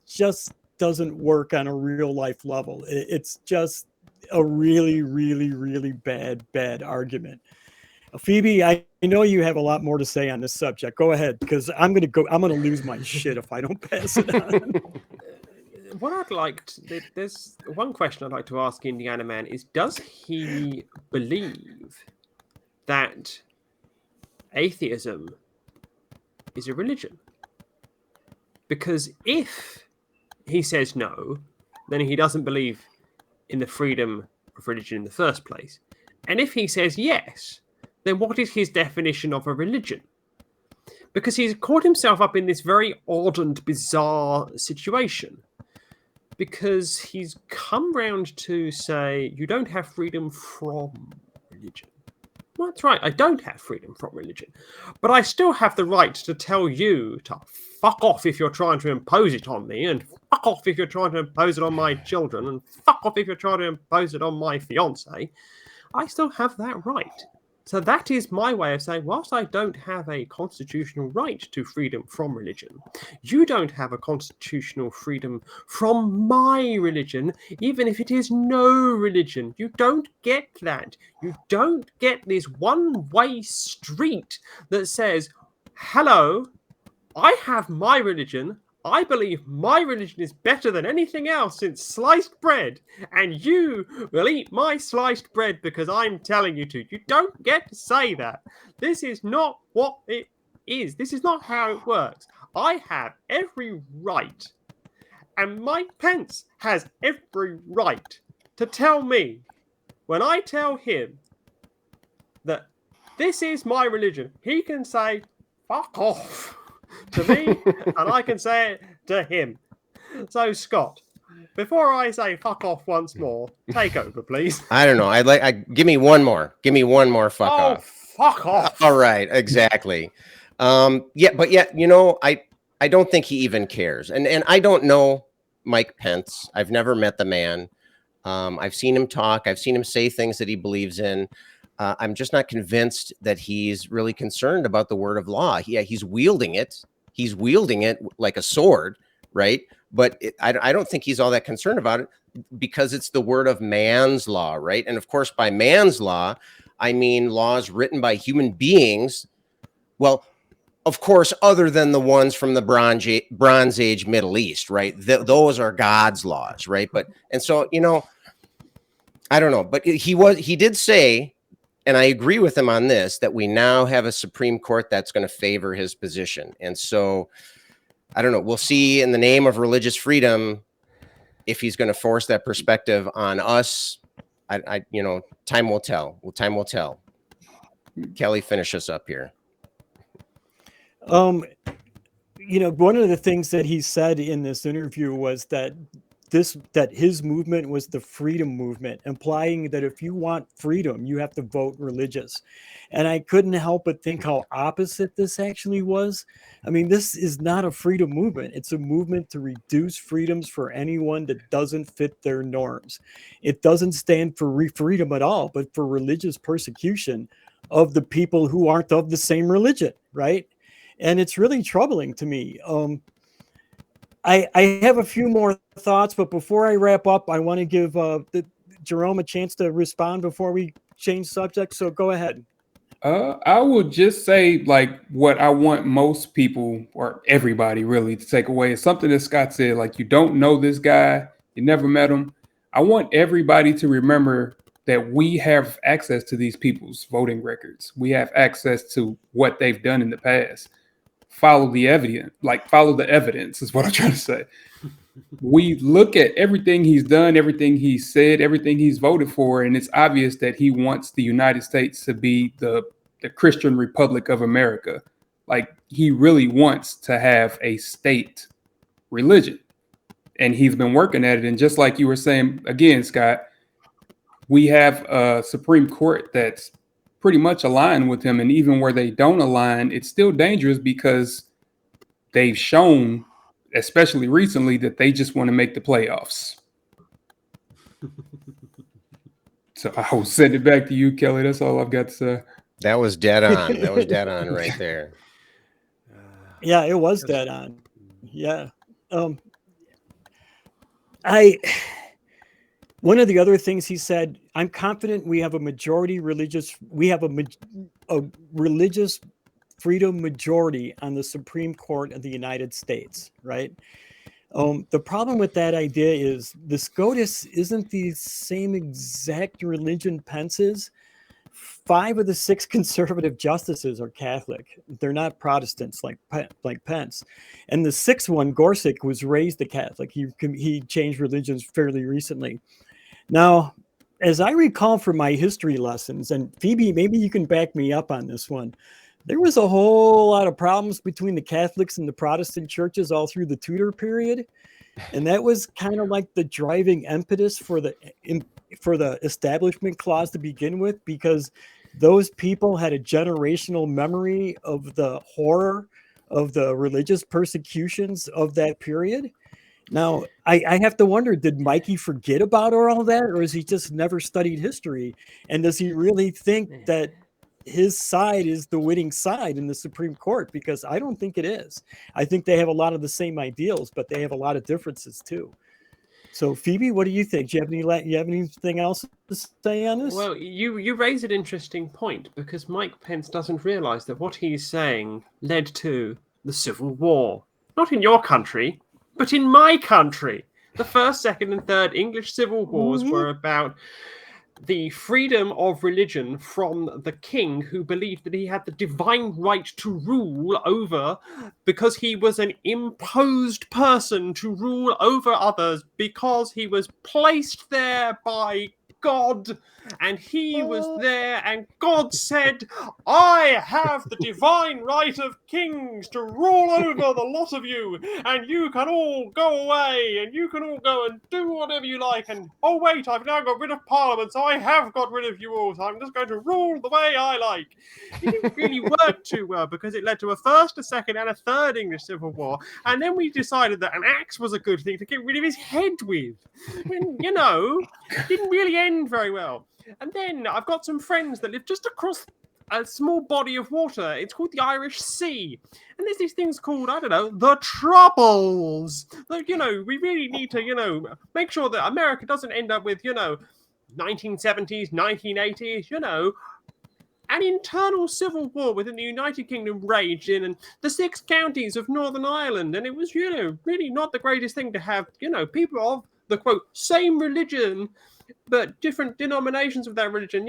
just doesn't work on a real life level. It's just a really, really, really bad argument. Phoebe, I know you have a lot more to say on this subject. Go ahead, because I'm gonna lose my shit if I don't pass it on. There's one question I'd like to ask Indiana Man is, does he believe that atheism is a religion? Because if he says no, then he doesn't believe in the freedom of religion in the first place. And if he says yes, then what is his definition of a religion? Because he's caught himself up in this very odd and bizarre situation. Because he's come round to say, you don't have freedom from religion. Well, that's right, I don't have freedom from religion. But I still have the right to tell you to fuck off if you're trying to impose it on me, and fuck off if you're trying to impose it on my children, and fuck off if you're trying to impose it on my fiancé. I still have that right. So that is my way of saying, whilst I don't have a constitutional right to freedom from religion, you don't have a constitutional freedom from my religion, even if it is no religion. You don't get that. You don't get this one-way street that says, hello, I have my religion. I believe my religion is better than anything else since sliced bread, and you will eat my sliced bread because I'm telling you to. You don't get to say that. This is not what it is. This is not how it works. I have every right, and Mike Pence has every right to tell me, when I tell him that this is my religion, he can say, fuck off to me, and I can say it to him. So, Scott, before I say fuck off once more, take over, please. I don't know. Give me one more. Give me one more fuck off. Fuck off. All right, exactly. I don't think he even cares. And I don't know Mike Pence. I've never met the man. I've seen him talk. I've seen him say things that he believes in. I'm just not convinced that he's really concerned about the word of law. Yeah, he's wielding it. He's wielding it like a sword, right? But I don't think he's all that concerned about it, because it's the word of man's law, right? And of course, by man's law, I mean laws written by human beings. Well, of course, other than the ones from the Bronze Age Middle East, right? Those are God's laws, right? And so, I don't know. But he did say, and I agree with him on this, that we now have a Supreme Court that's going to favor his position. And so, I don't know. We'll see in the name of religious freedom if he's going to force that perspective on us. Time will tell. Time will tell. Kelley, finish us up here. One of the things that he said in this interview was that his movement was the freedom movement, implying that if you want freedom, you have to vote religious. And I couldn't help but think how opposite this actually was. I mean, this is not a freedom movement. It's a movement to reduce freedoms for anyone that doesn't fit their norms. It doesn't stand for freedom at all, but for religious persecution of the people who aren't of the same religion, right? And it's really troubling to me. I have a few more thoughts, but before I wrap up, I want to give Jerome a chance to respond before we change subject. So go ahead. I would just say, like, what I want most people, or everybody really, to take away is something that Scott said. Like, you don't know this guy, you never met him. I want everybody to remember that we have access to these people's voting records. We have access to what they've done in the past. Follow the evidence is what I'm trying to say. We look at everything he's done, everything he's said, everything he's voted for, and it's obvious that he wants the United States to be the Christian Republic of America. Like, he really wants to have a state religion, and he's been working at it. And just like you were saying again, Scott, we have a Supreme Court that's pretty much aligned with him, and even where they don't align, it's still dangerous because they've shown, especially recently, that they just want to make the playoffs. So I will send it back to you, Kelley. That's all I've got to say. That was dead on. That was dead on right there. Yeah, it was dead on. Yeah. One of the other things he said, I'm confident we have a religious freedom majority on the Supreme Court of the United States, right? The problem with that idea is the SCOTUS isn't the same exact religion Pence is. 5 of the 6 conservative justices are Catholic. They're not Protestants like Pence. And the 6th one, Gorsuch, was raised a Catholic. He changed religions fairly recently. Now, as I recall from my history lessons, and Phoebe, maybe you can back me up on this one, there was a whole lot of problems between the Catholics and the Protestant churches all through the Tudor period. And that was kind of like the driving impetus for the Establishment Clause to begin with, because those people had a generational memory of the horror of the religious persecutions of that period. Now, I have to wonder, did Mikey forget about all that, or has he just never studied history? And does he really think that his side is the winning side in the Supreme Court? Because I don't think it is. I think they have a lot of the same ideals, but they have a lot of differences too. So, Phoebe, what do you think? Do you have anything else to say on this? Well, you raise an interesting point, because Mike Pence doesn't realize that what he's saying led to the Civil War. Not in your country, but in my country. The First, Second, and Third English Civil Wars were about the freedom of religion from the king, who believed that he had the divine right to rule over, because he was an imposed person to rule over others, because he was placed there by God, and he was there, and God said, I have the divine right of kings to rule over the lot of you, and you can all go away, and you can all go and do whatever you like, and oh wait, I've now got rid of Parliament, so I have got rid of you all, so I'm just going to rule the way I like. It didn't really work too well, because it led to a First, a Second, and a Third English Civil War, and then we decided that an axe was a good thing to get rid of his head with. And, didn't really end very well. And then I've got some friends that live just across a small body of water. It's called the Irish Sea. And there's these things called, the Troubles. Like, we really need to, make sure that America doesn't end up with, 1970s, 1980s, an internal civil war within the United Kingdom raged in the 6 counties of Northern Ireland. And it was, really not the greatest thing to have, people of the, quote, same religion, but different denominations of that religion,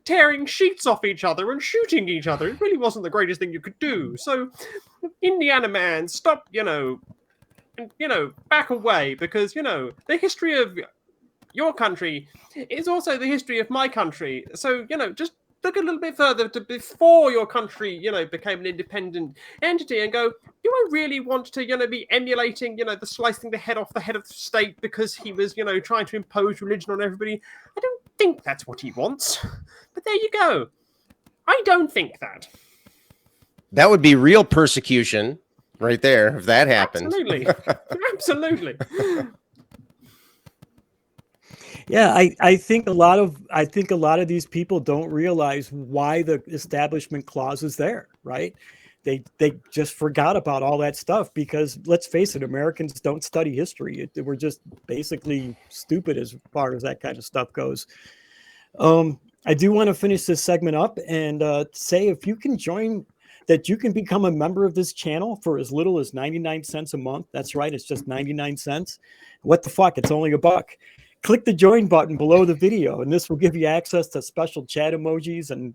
tearing sheets off each other and shooting each other. It really wasn't the greatest thing you could do. So, Indiana man, stop, back away, because, the history of your country is also the history of my country. So, just look a little bit further to before your country, became an independent entity, and go, do I really want to, be emulating, the slicing the head off the head of the state because he was, trying to impose religion on everybody? I don't think that's what he wants. But there you go. I don't think that. That would be real persecution right there if that happened. Absolutely. Absolutely. Yeah, I think a lot of these people don't realize why the Establishment Clause is there, right? They just forgot about all that stuff, because let's face it, Americans don't study history. We're just basically stupid as far as that kind of stuff goes. I do want to finish this segment up and say if you can join, that you can become a member of this channel for as little as 99 cents a month. That's right, it's just 99 cents. What the fuck, it's only $1. Click the join button below the video, and this will give you access to special chat emojis, and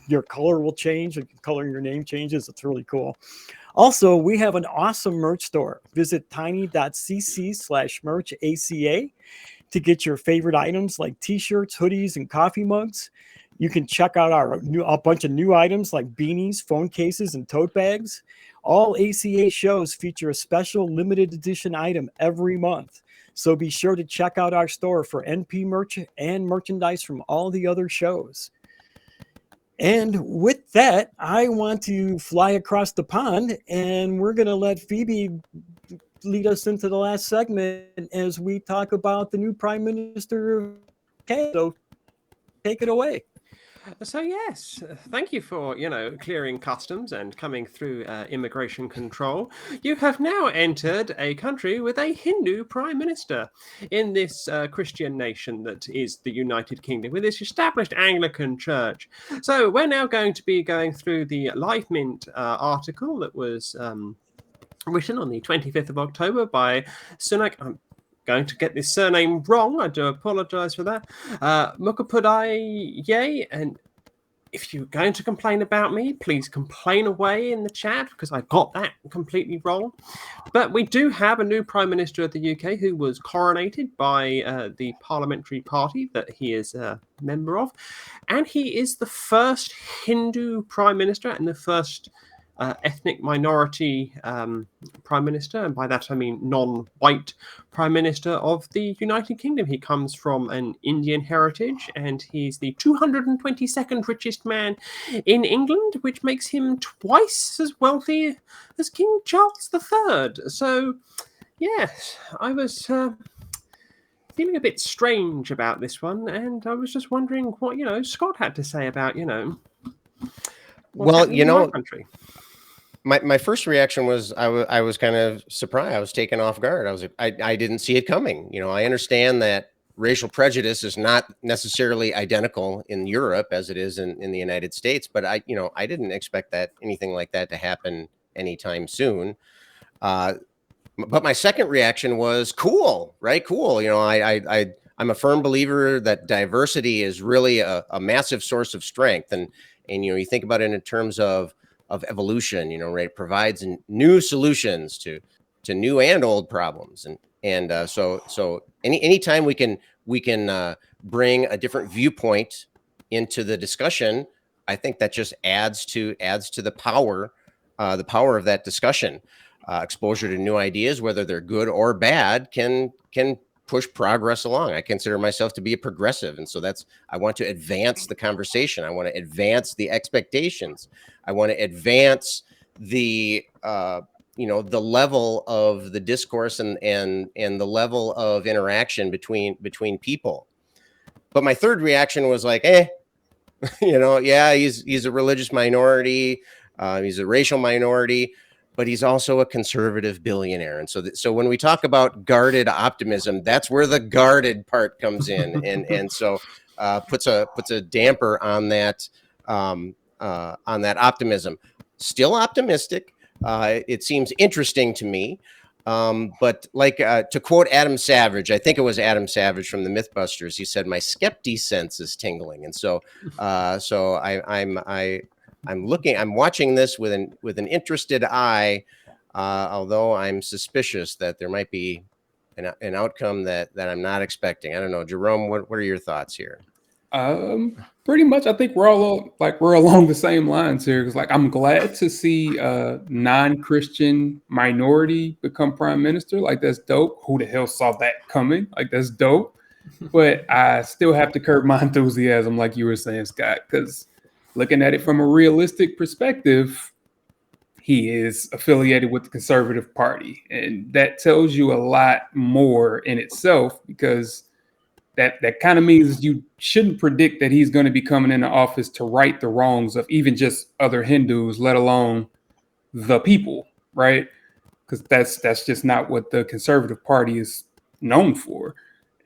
your color will change, and the color in your name changes. It's really cool. Also, we have an awesome merch store. Visit tiny.cc/merchaca to get your favorite items like t-shirts, hoodies, and coffee mugs. You can check out a bunch of new items like beanies, phone cases, and tote bags. All ACA shows feature a special limited edition item every month. So be sure to check out our store for NP merch and merchandise from all the other shows. And with that, I want to fly across the pond, and we're going to let Phoebe lead us into the last segment as we talk about the new Prime Minister of Canada. So take it away. So yes, thank you for, clearing customs and coming through immigration control. You have now entered a country with a Hindu prime minister in this Christian nation that is the United Kingdom, with this established Anglican church. So we're now going to be going through the Live Mint article that was written on the 25th of October by Sunak. I'm going to get this surname wrong. I do apologize for that. Mukhopadhyay. And if you're going to complain about me, please complain away in the chat, because I got that completely wrong. But we do have a new Prime Minister of the UK who was coronated by the parliamentary party that he is a member of. And he is the first Hindu Prime Minister and the first ethnic minority prime minister, and by that I mean non-white prime minister of the United Kingdom. He comes from an Indian heritage, and he's the 222nd richest man in England, which makes him twice as wealthy as King Charles III. So, yes, I was feeling a bit strange about this one, and I was just wondering what Scott had to say about what's happening in my country. My first reaction was I was kind of surprised. I was taken off guard. I didn't see it coming. I understand that racial prejudice is not necessarily identical in Europe as it is in the United States, but I didn't expect anything like that to happen anytime soon. But my second reaction was cool, right? Cool. I'm a firm believer that diversity is really a massive source of strength, and you think about it in terms of evolution, right? Provides new solutions to new and old problems, and so anytime we can bring a different viewpoint into the discussion, I think that just adds to the power of that discussion. Exposure to new ideas, whether they're good or bad, can push progress along. I consider myself to be a progressive, and so I want to advance the conversation. I want to advance the expectations. I want to advance the the level of the discourse and the level of interaction between people. But my third reaction was like, yeah, he's a religious minority, he's a racial minority, but he's also a conservative billionaire. And so when we talk about guarded optimism, that's where the guarded part comes in, and so puts a damper on that optimism. Still optimistic. It seems interesting to me. But like to quote Adam Savage, I think it was Adam Savage from the Mythbusters, he said, "My skepti sense is tingling." And so I'm watching this with an interested eye, although I'm suspicious that there might be an outcome that I'm not expecting. I don't know, Jerome, what are your thoughts here? Pretty much, I think we're along the same lines here. Because I'm glad to see a non-Christian minority become prime minister. That's dope. Who the hell saw that coming? That's dope. But I still have to curb my enthusiasm, like you were saying, Scott, because looking at it from a realistic perspective, he is affiliated with the Conservative Party. And that tells you a lot more in itself, because that kind of means you shouldn't predict that he's going to be coming into office to right the wrongs of even just other Hindus, let alone the people, right? Because that's just not what the Conservative Party is known for.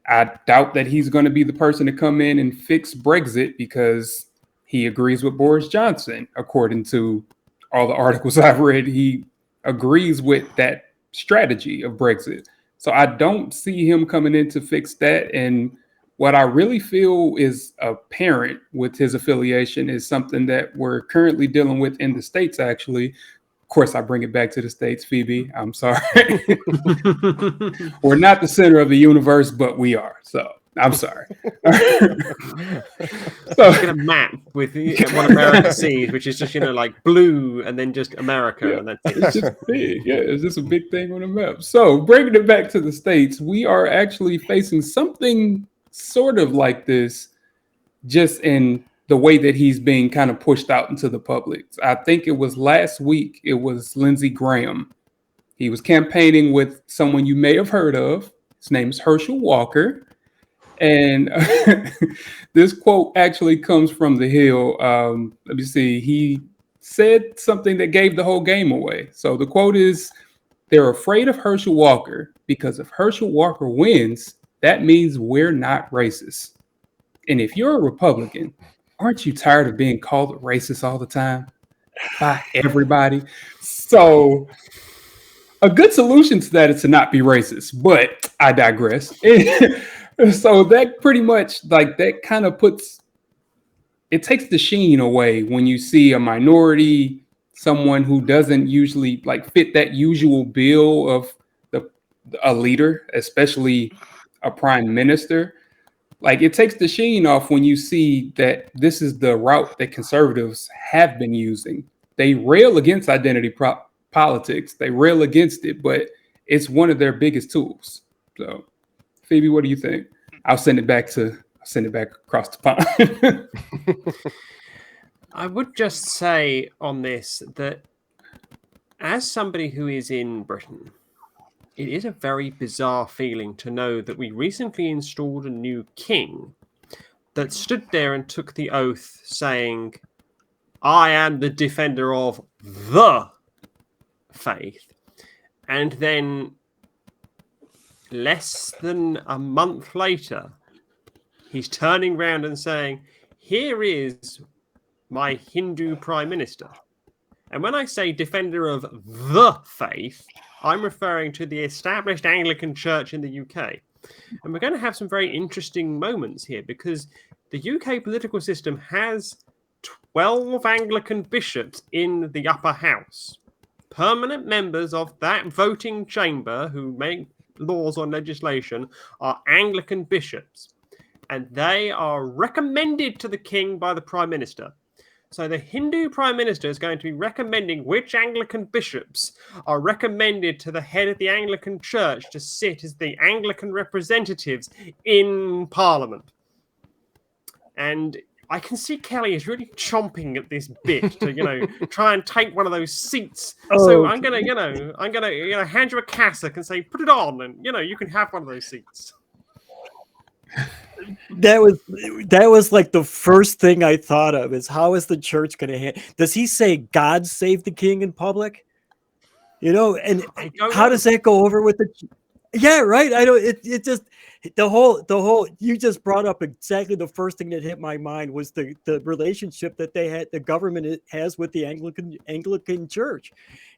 I doubt that he's going to be the person to come in and fix Brexit because he agrees with Boris Johnson. According to all the articles I've read, he agrees with that strategy of Brexit. So I don't see him coming in to fix that. And what I really feel is apparent with his affiliation is something that we're currently dealing with in the States, actually. Of course, I bring it back to the States, Phoebe. I'm sorry. We're not the center of the universe, but we are. So I'm sorry. So get a map with what America sees, which is just, like blue and then just America. Yeah, and that's it. it's just big. Yeah, it's just a big thing on the map. So bringing it back to the States, we are actually facing something sort of like this, just in the way that he's being kind of pushed out into the public. I think it was last week, it was Lindsey Graham. He was campaigning with someone you may have heard of. His name is Herschel Walker. And this quote actually comes from The Hill. Let me see. He said something that gave the whole game away. So the quote is, "They're afraid of Herschel Walker because if Herschel Walker wins, that means we're not racist. And if you're a Republican, aren't you tired of being called a racist all the time by everybody?" So a good solution to that is to not be racist, but I digress. So that pretty much, like, that kind of it takes the sheen away when you see a minority, someone who doesn't usually like fit that usual bill of a leader, especially a prime minister. Like, it takes the sheen off when you see that this is the route that conservatives have been using. They rail against identity politics. They rail against it, but it's one of their biggest tools. So, Phoebe, what do you think? I'll send it back across the pond. I would just say on this that as somebody who is in Britain, it is a very bizarre feeling to know that we recently installed a new king that stood there and took the oath saying, "I am the defender of the faith." And then less than a month later, he's turning around and saying, "Here is my Hindu prime minister." And when I say defender of the faith, I'm referring to the established Anglican Church in the UK. And we're going to have some very interesting moments here because the UK political system has 12 Anglican bishops in the upper house. Permanent members of that voting chamber who make laws on legislation are Anglican bishops. And they are recommended to the king by the prime minister. So the Hindu prime minister is going to be recommending which Anglican bishops are recommended to the head of the Anglican church to sit as the Anglican representatives in Parliament. And I can see Kelley is really chomping at this bit to, try and take one of those seats. So I'm gonna hand you a cassock and say, put it on, and you can have one of those seats. That was like the first thing I thought of is how is the church going to does he say God save the king in public? And how does that go over with yeah, right. I don't, it just, the whole, you just brought up exactly the first thing that hit my mind was the relationship that the government has with the Anglican church,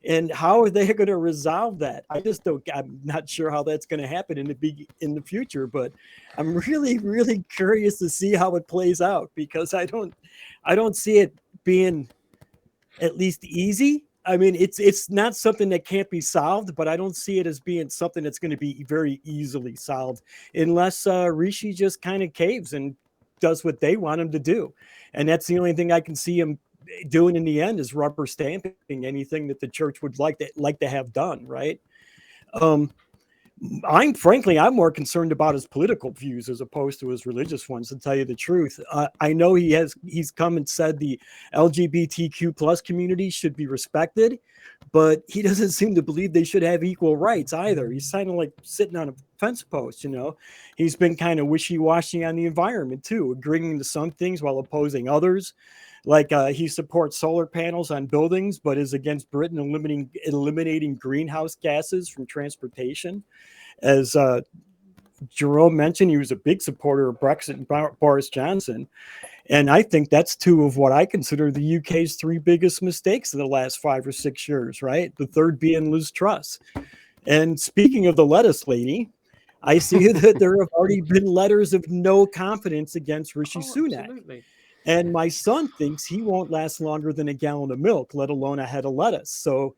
and how are they going to resolve that? I'm not sure how that's going to happen in the future, but I'm really, really curious to see how it plays out, because I don't see it being at least easy. I mean, it's not something that can't be solved, but I don't see it as being something that's going to be very easily solved unless Rishi just kind of caves and does what they want him to do. And that's the only thing I can see him doing in the end, is rubber stamping anything that the church would like to have done, right? I'm more concerned about his political views as opposed to his religious ones, to tell you the truth. I know he's come and said the LGBTQ plus community should be respected, but he doesn't seem to believe they should have equal rights either. He's kind of like sitting on a fence post, He's been kind of wishy-washy on the environment too, agreeing to some things while opposing others. Like he supports solar panels on buildings, but is against Britain eliminating greenhouse gases from transportation. As Jerome mentioned he was a big supporter of Brexit and Boris Johnson. And I think that's two of what I consider the UK's three biggest mistakes in the last 5 or 6 years, right? The third being Liz Truss. And speaking of the lettuce lady, I see that there have already been letters of no confidence against Rishi Sunak. Absolutely. And my son thinks he won't last longer than a gallon of milk, let alone a head of lettuce. So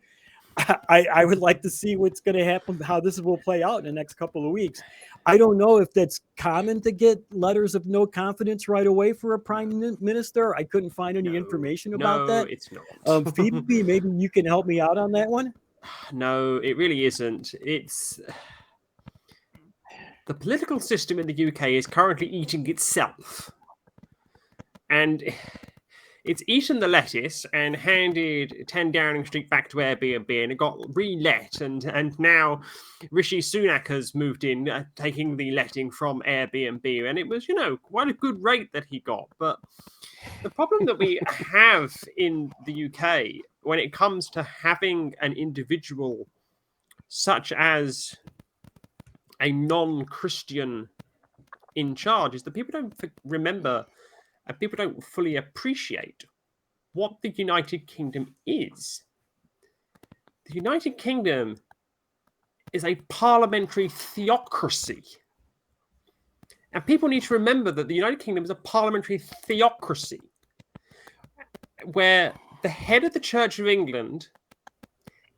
I would like to see what's going to happen, how this will play out in the next couple of weeks. I don't know if that's common to get letters of no confidence right away for a prime minister. I couldn't find any information about that. No, it's not. Phoebe, maybe you can help me out on that one. No, it really isn't. It's the political system in the UK is currently eating itself. And it's eaten the lettuce and handed 10 Downing Street back to Airbnb, and it got re-let. And now Rishi Sunak has moved in, taking the letting from Airbnb. And it was, quite a good rate that he got. But the problem that we have in the UK when it comes to having an individual such as a non-Christian in charge is that people don't remember and people don't fully appreciate what the United Kingdom is. The United Kingdom is a parliamentary theocracy. And people need to remember that the United Kingdom is a parliamentary theocracy where the head of the Church of England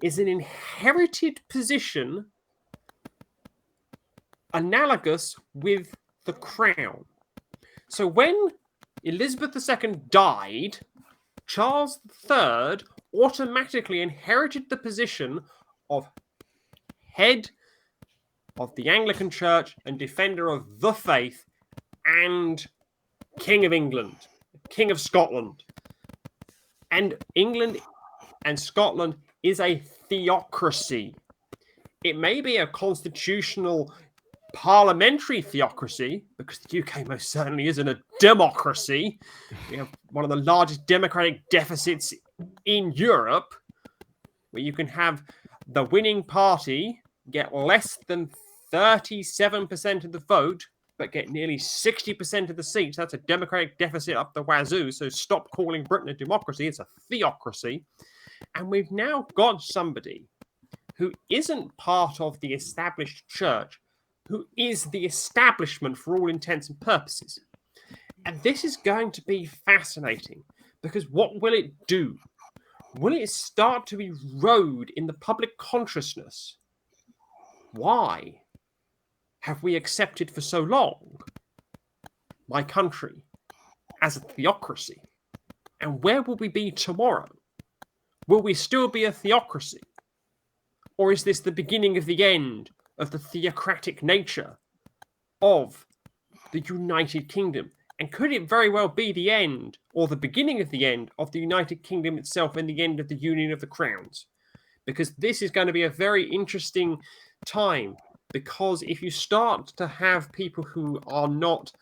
is an inherited position analogous with the crown. So when Elizabeth II died, Charles III automatically inherited the position of head of the Anglican Church and defender of the faith and King of England, King of Scotland. And England and Scotland is a theocracy. It may be a constitutional parliamentary theocracy, because the UK most certainly isn't a democracy. We have one of the largest democratic deficits in Europe, where you can have the winning party get less than 37% of the vote, but get nearly 60% of the seats. That's a democratic deficit up the wazoo. So stop calling Britain a democracy. It's a theocracy. And we've now got somebody who isn't part of the established church, who is the establishment for all intents and purposes. And this is going to be fascinating, because what will it do? Will it start to erode in the public consciousness? Why have we accepted for so long my country as a theocracy? And where will we be tomorrow? Will we still be a theocracy? Or is this the beginning of the end of the theocratic nature of the United Kingdom? And could it very well be the end, or the beginning of the end, of the United Kingdom itself and the end of the Union of the Crowns? Because this is going to be a very interesting time, because if you start to have people who are not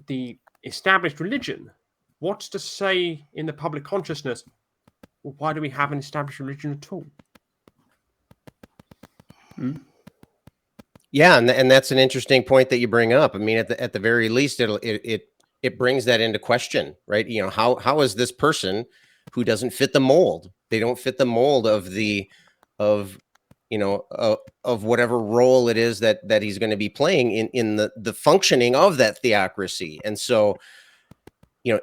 the established religion, what's to say in the public consciousness, well, why do we have an established religion at all? Yeah, and that's an interesting point that you bring up. I mean, at the very least, it brings that into question, right? You know, how is this person who doesn't fit the mold? They don't fit the mold of whatever role it is that he's going to be playing in the functioning of that theocracy. And so, you know,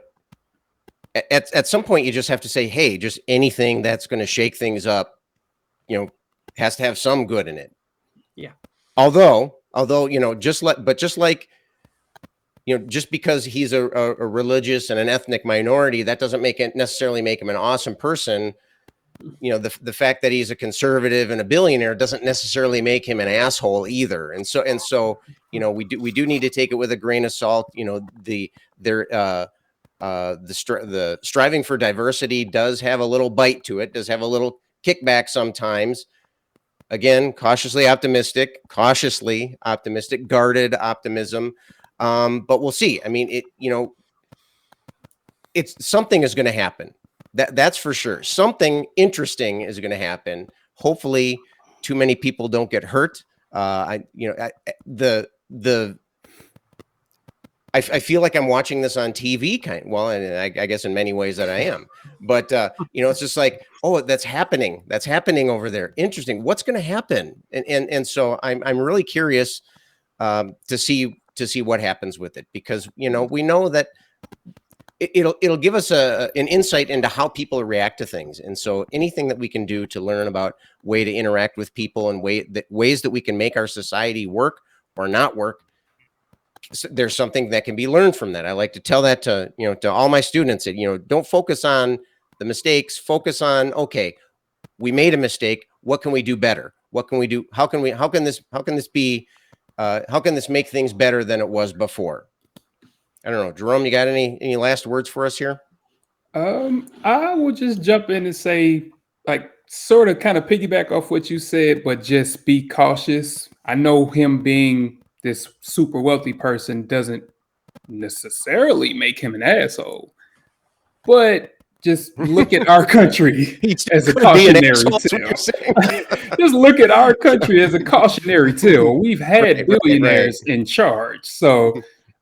at some point you just have to say, hey, just anything that's going to shake things up, you know, has to have some good in it. Yeah. Although, you know, just like, you know, just because he's a religious and an ethnic minority, that doesn't necessarily make him an awesome person. You know, the fact that he's a conservative and a billionaire doesn't necessarily make him an asshole either. And so, you know, we do need to take it with a grain of salt. You know, the striving for diversity does have a little bite to it, does have a little kickback sometimes. Again, cautiously optimistic, guarded optimism. But we'll see. I mean, something is going to happen. That's for sure. Something interesting is going to happen. Hopefully, too many people don't get hurt. I feel like I'm watching this on TV, and I guess in many ways that I am. But it's just like, oh, that's happening over there. Interesting. What's going to happen? And so I'm really curious to see what happens with it, because we know that it'll give us an insight into how people react to things. And so anything that we can do to learn about way to interact with people and ways that we can make our society work or not work, there's something that can be learned from that. I like to tell that to all my students that, don't focus on the mistakes, focus on, okay, we made a mistake. What can we do better? What can we do? How can this make things better than it was before? I don't know. Jerome, you got any last words for us here? I will just jump in and say, like, sort of kind of piggyback off what you said, but just be cautious. I know him being this super wealthy person doesn't necessarily make him an asshole, but just look at our country as a cautionary tale. Just look at our country as a cautionary tale. We've had billionaires in charge. So,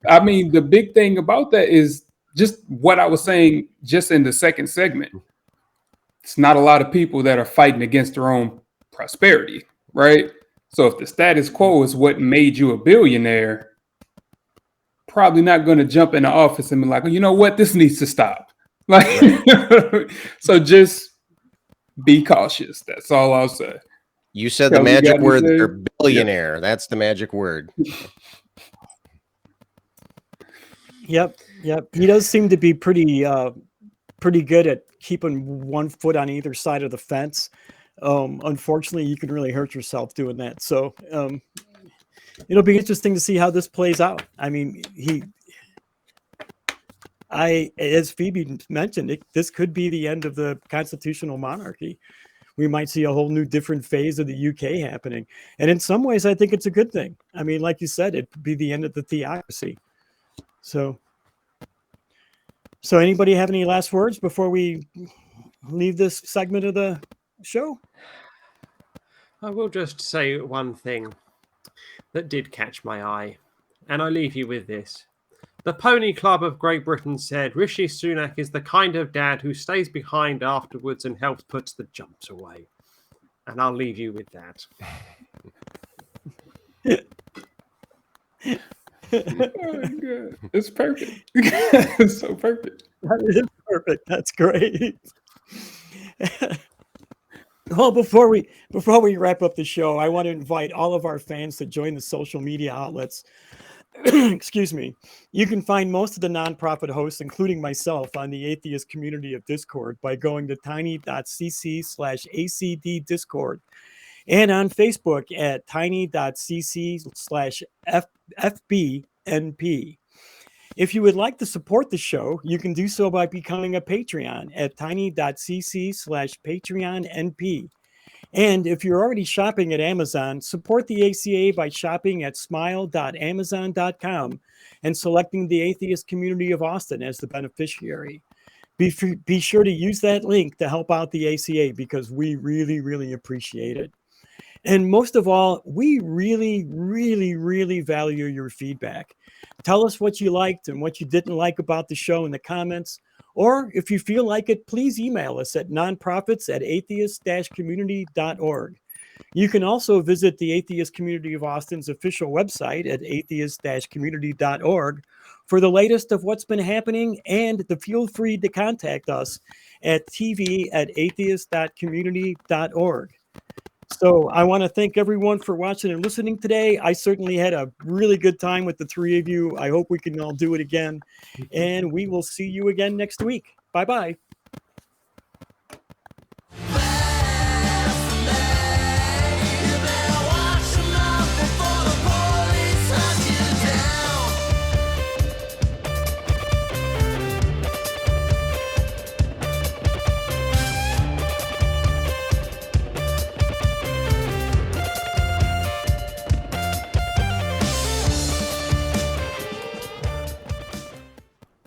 I mean, the big thing about that is just what I was saying just in the second segment. It's not a lot of people that are fighting against their own prosperity, right? So if the status quo is what made you a billionaire, probably not going to jump in the office and be like, well, you know what, this needs to stop. Like, so just be cautious. That's all I'll say. You said the magic word there, billionaire. Yeah. That's the magic word. Yep. He does seem to be pretty good at keeping one foot on either side of the fence. Unfortunately, you can really hurt yourself doing that. So it'll be interesting to see how this plays out. I mean, as Phoebe mentioned, this could be the end of the constitutional monarchy. We might see a whole new different phase of the UK happening. And in some ways, I think it's a good thing. I mean, like you said, it could be the end of the theocracy. So anybody have any last words before we leave this segment of the show? I will just say one thing that did catch my eye, and I leave you with this. The Pony Club of Great Britain said Rishi Sunak is the kind of dad who stays behind afterwards and helps put the jumps away. And I'll leave you with that. Oh my God. It's perfect. It's so perfect. That is perfect. That's great. Well, before we wrap up the show, I want to invite all of our fans to join the social media outlets. Excuse me. You can find most of the nonprofit hosts, including myself, on the atheist community of Discord by going to tiny.cc/ACD Discord, and on Facebook at tiny.cc/FBNP. If you would like to support the show, you can do so by becoming a Patreon at tiny.cc/PatreonNP. And if you're already shopping at Amazon, support the ACA by shopping at smile.amazon.com and selecting the Atheist Community of Austin as the beneficiary. Be sure to use that link to help out the ACA, because we really, really appreciate it. And most of all, we really, really, really value your feedback. Tell us what you liked and what you didn't like about the show in the comments. Or if you feel like it, please email us at nonprofits@atheist-community.org. You can also visit the Atheist Community of Austin's official website at atheist-community.org for the latest of what's been happening, and to feel free to contact us at tv@atheist-community.org. So I want to thank everyone for watching and listening today. I certainly had a really good time with the three of you. I hope we can all do it again. And we will see you again next week. Bye-bye.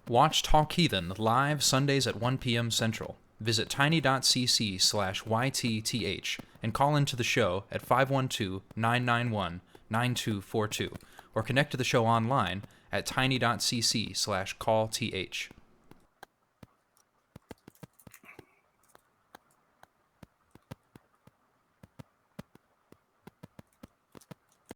Watch Talk Heathen live Sundays at 1 p.m. Central. visit tiny.cc/YTTH and call into the show at 512-991-9242, or connect to the show online at tiny.cc/callth.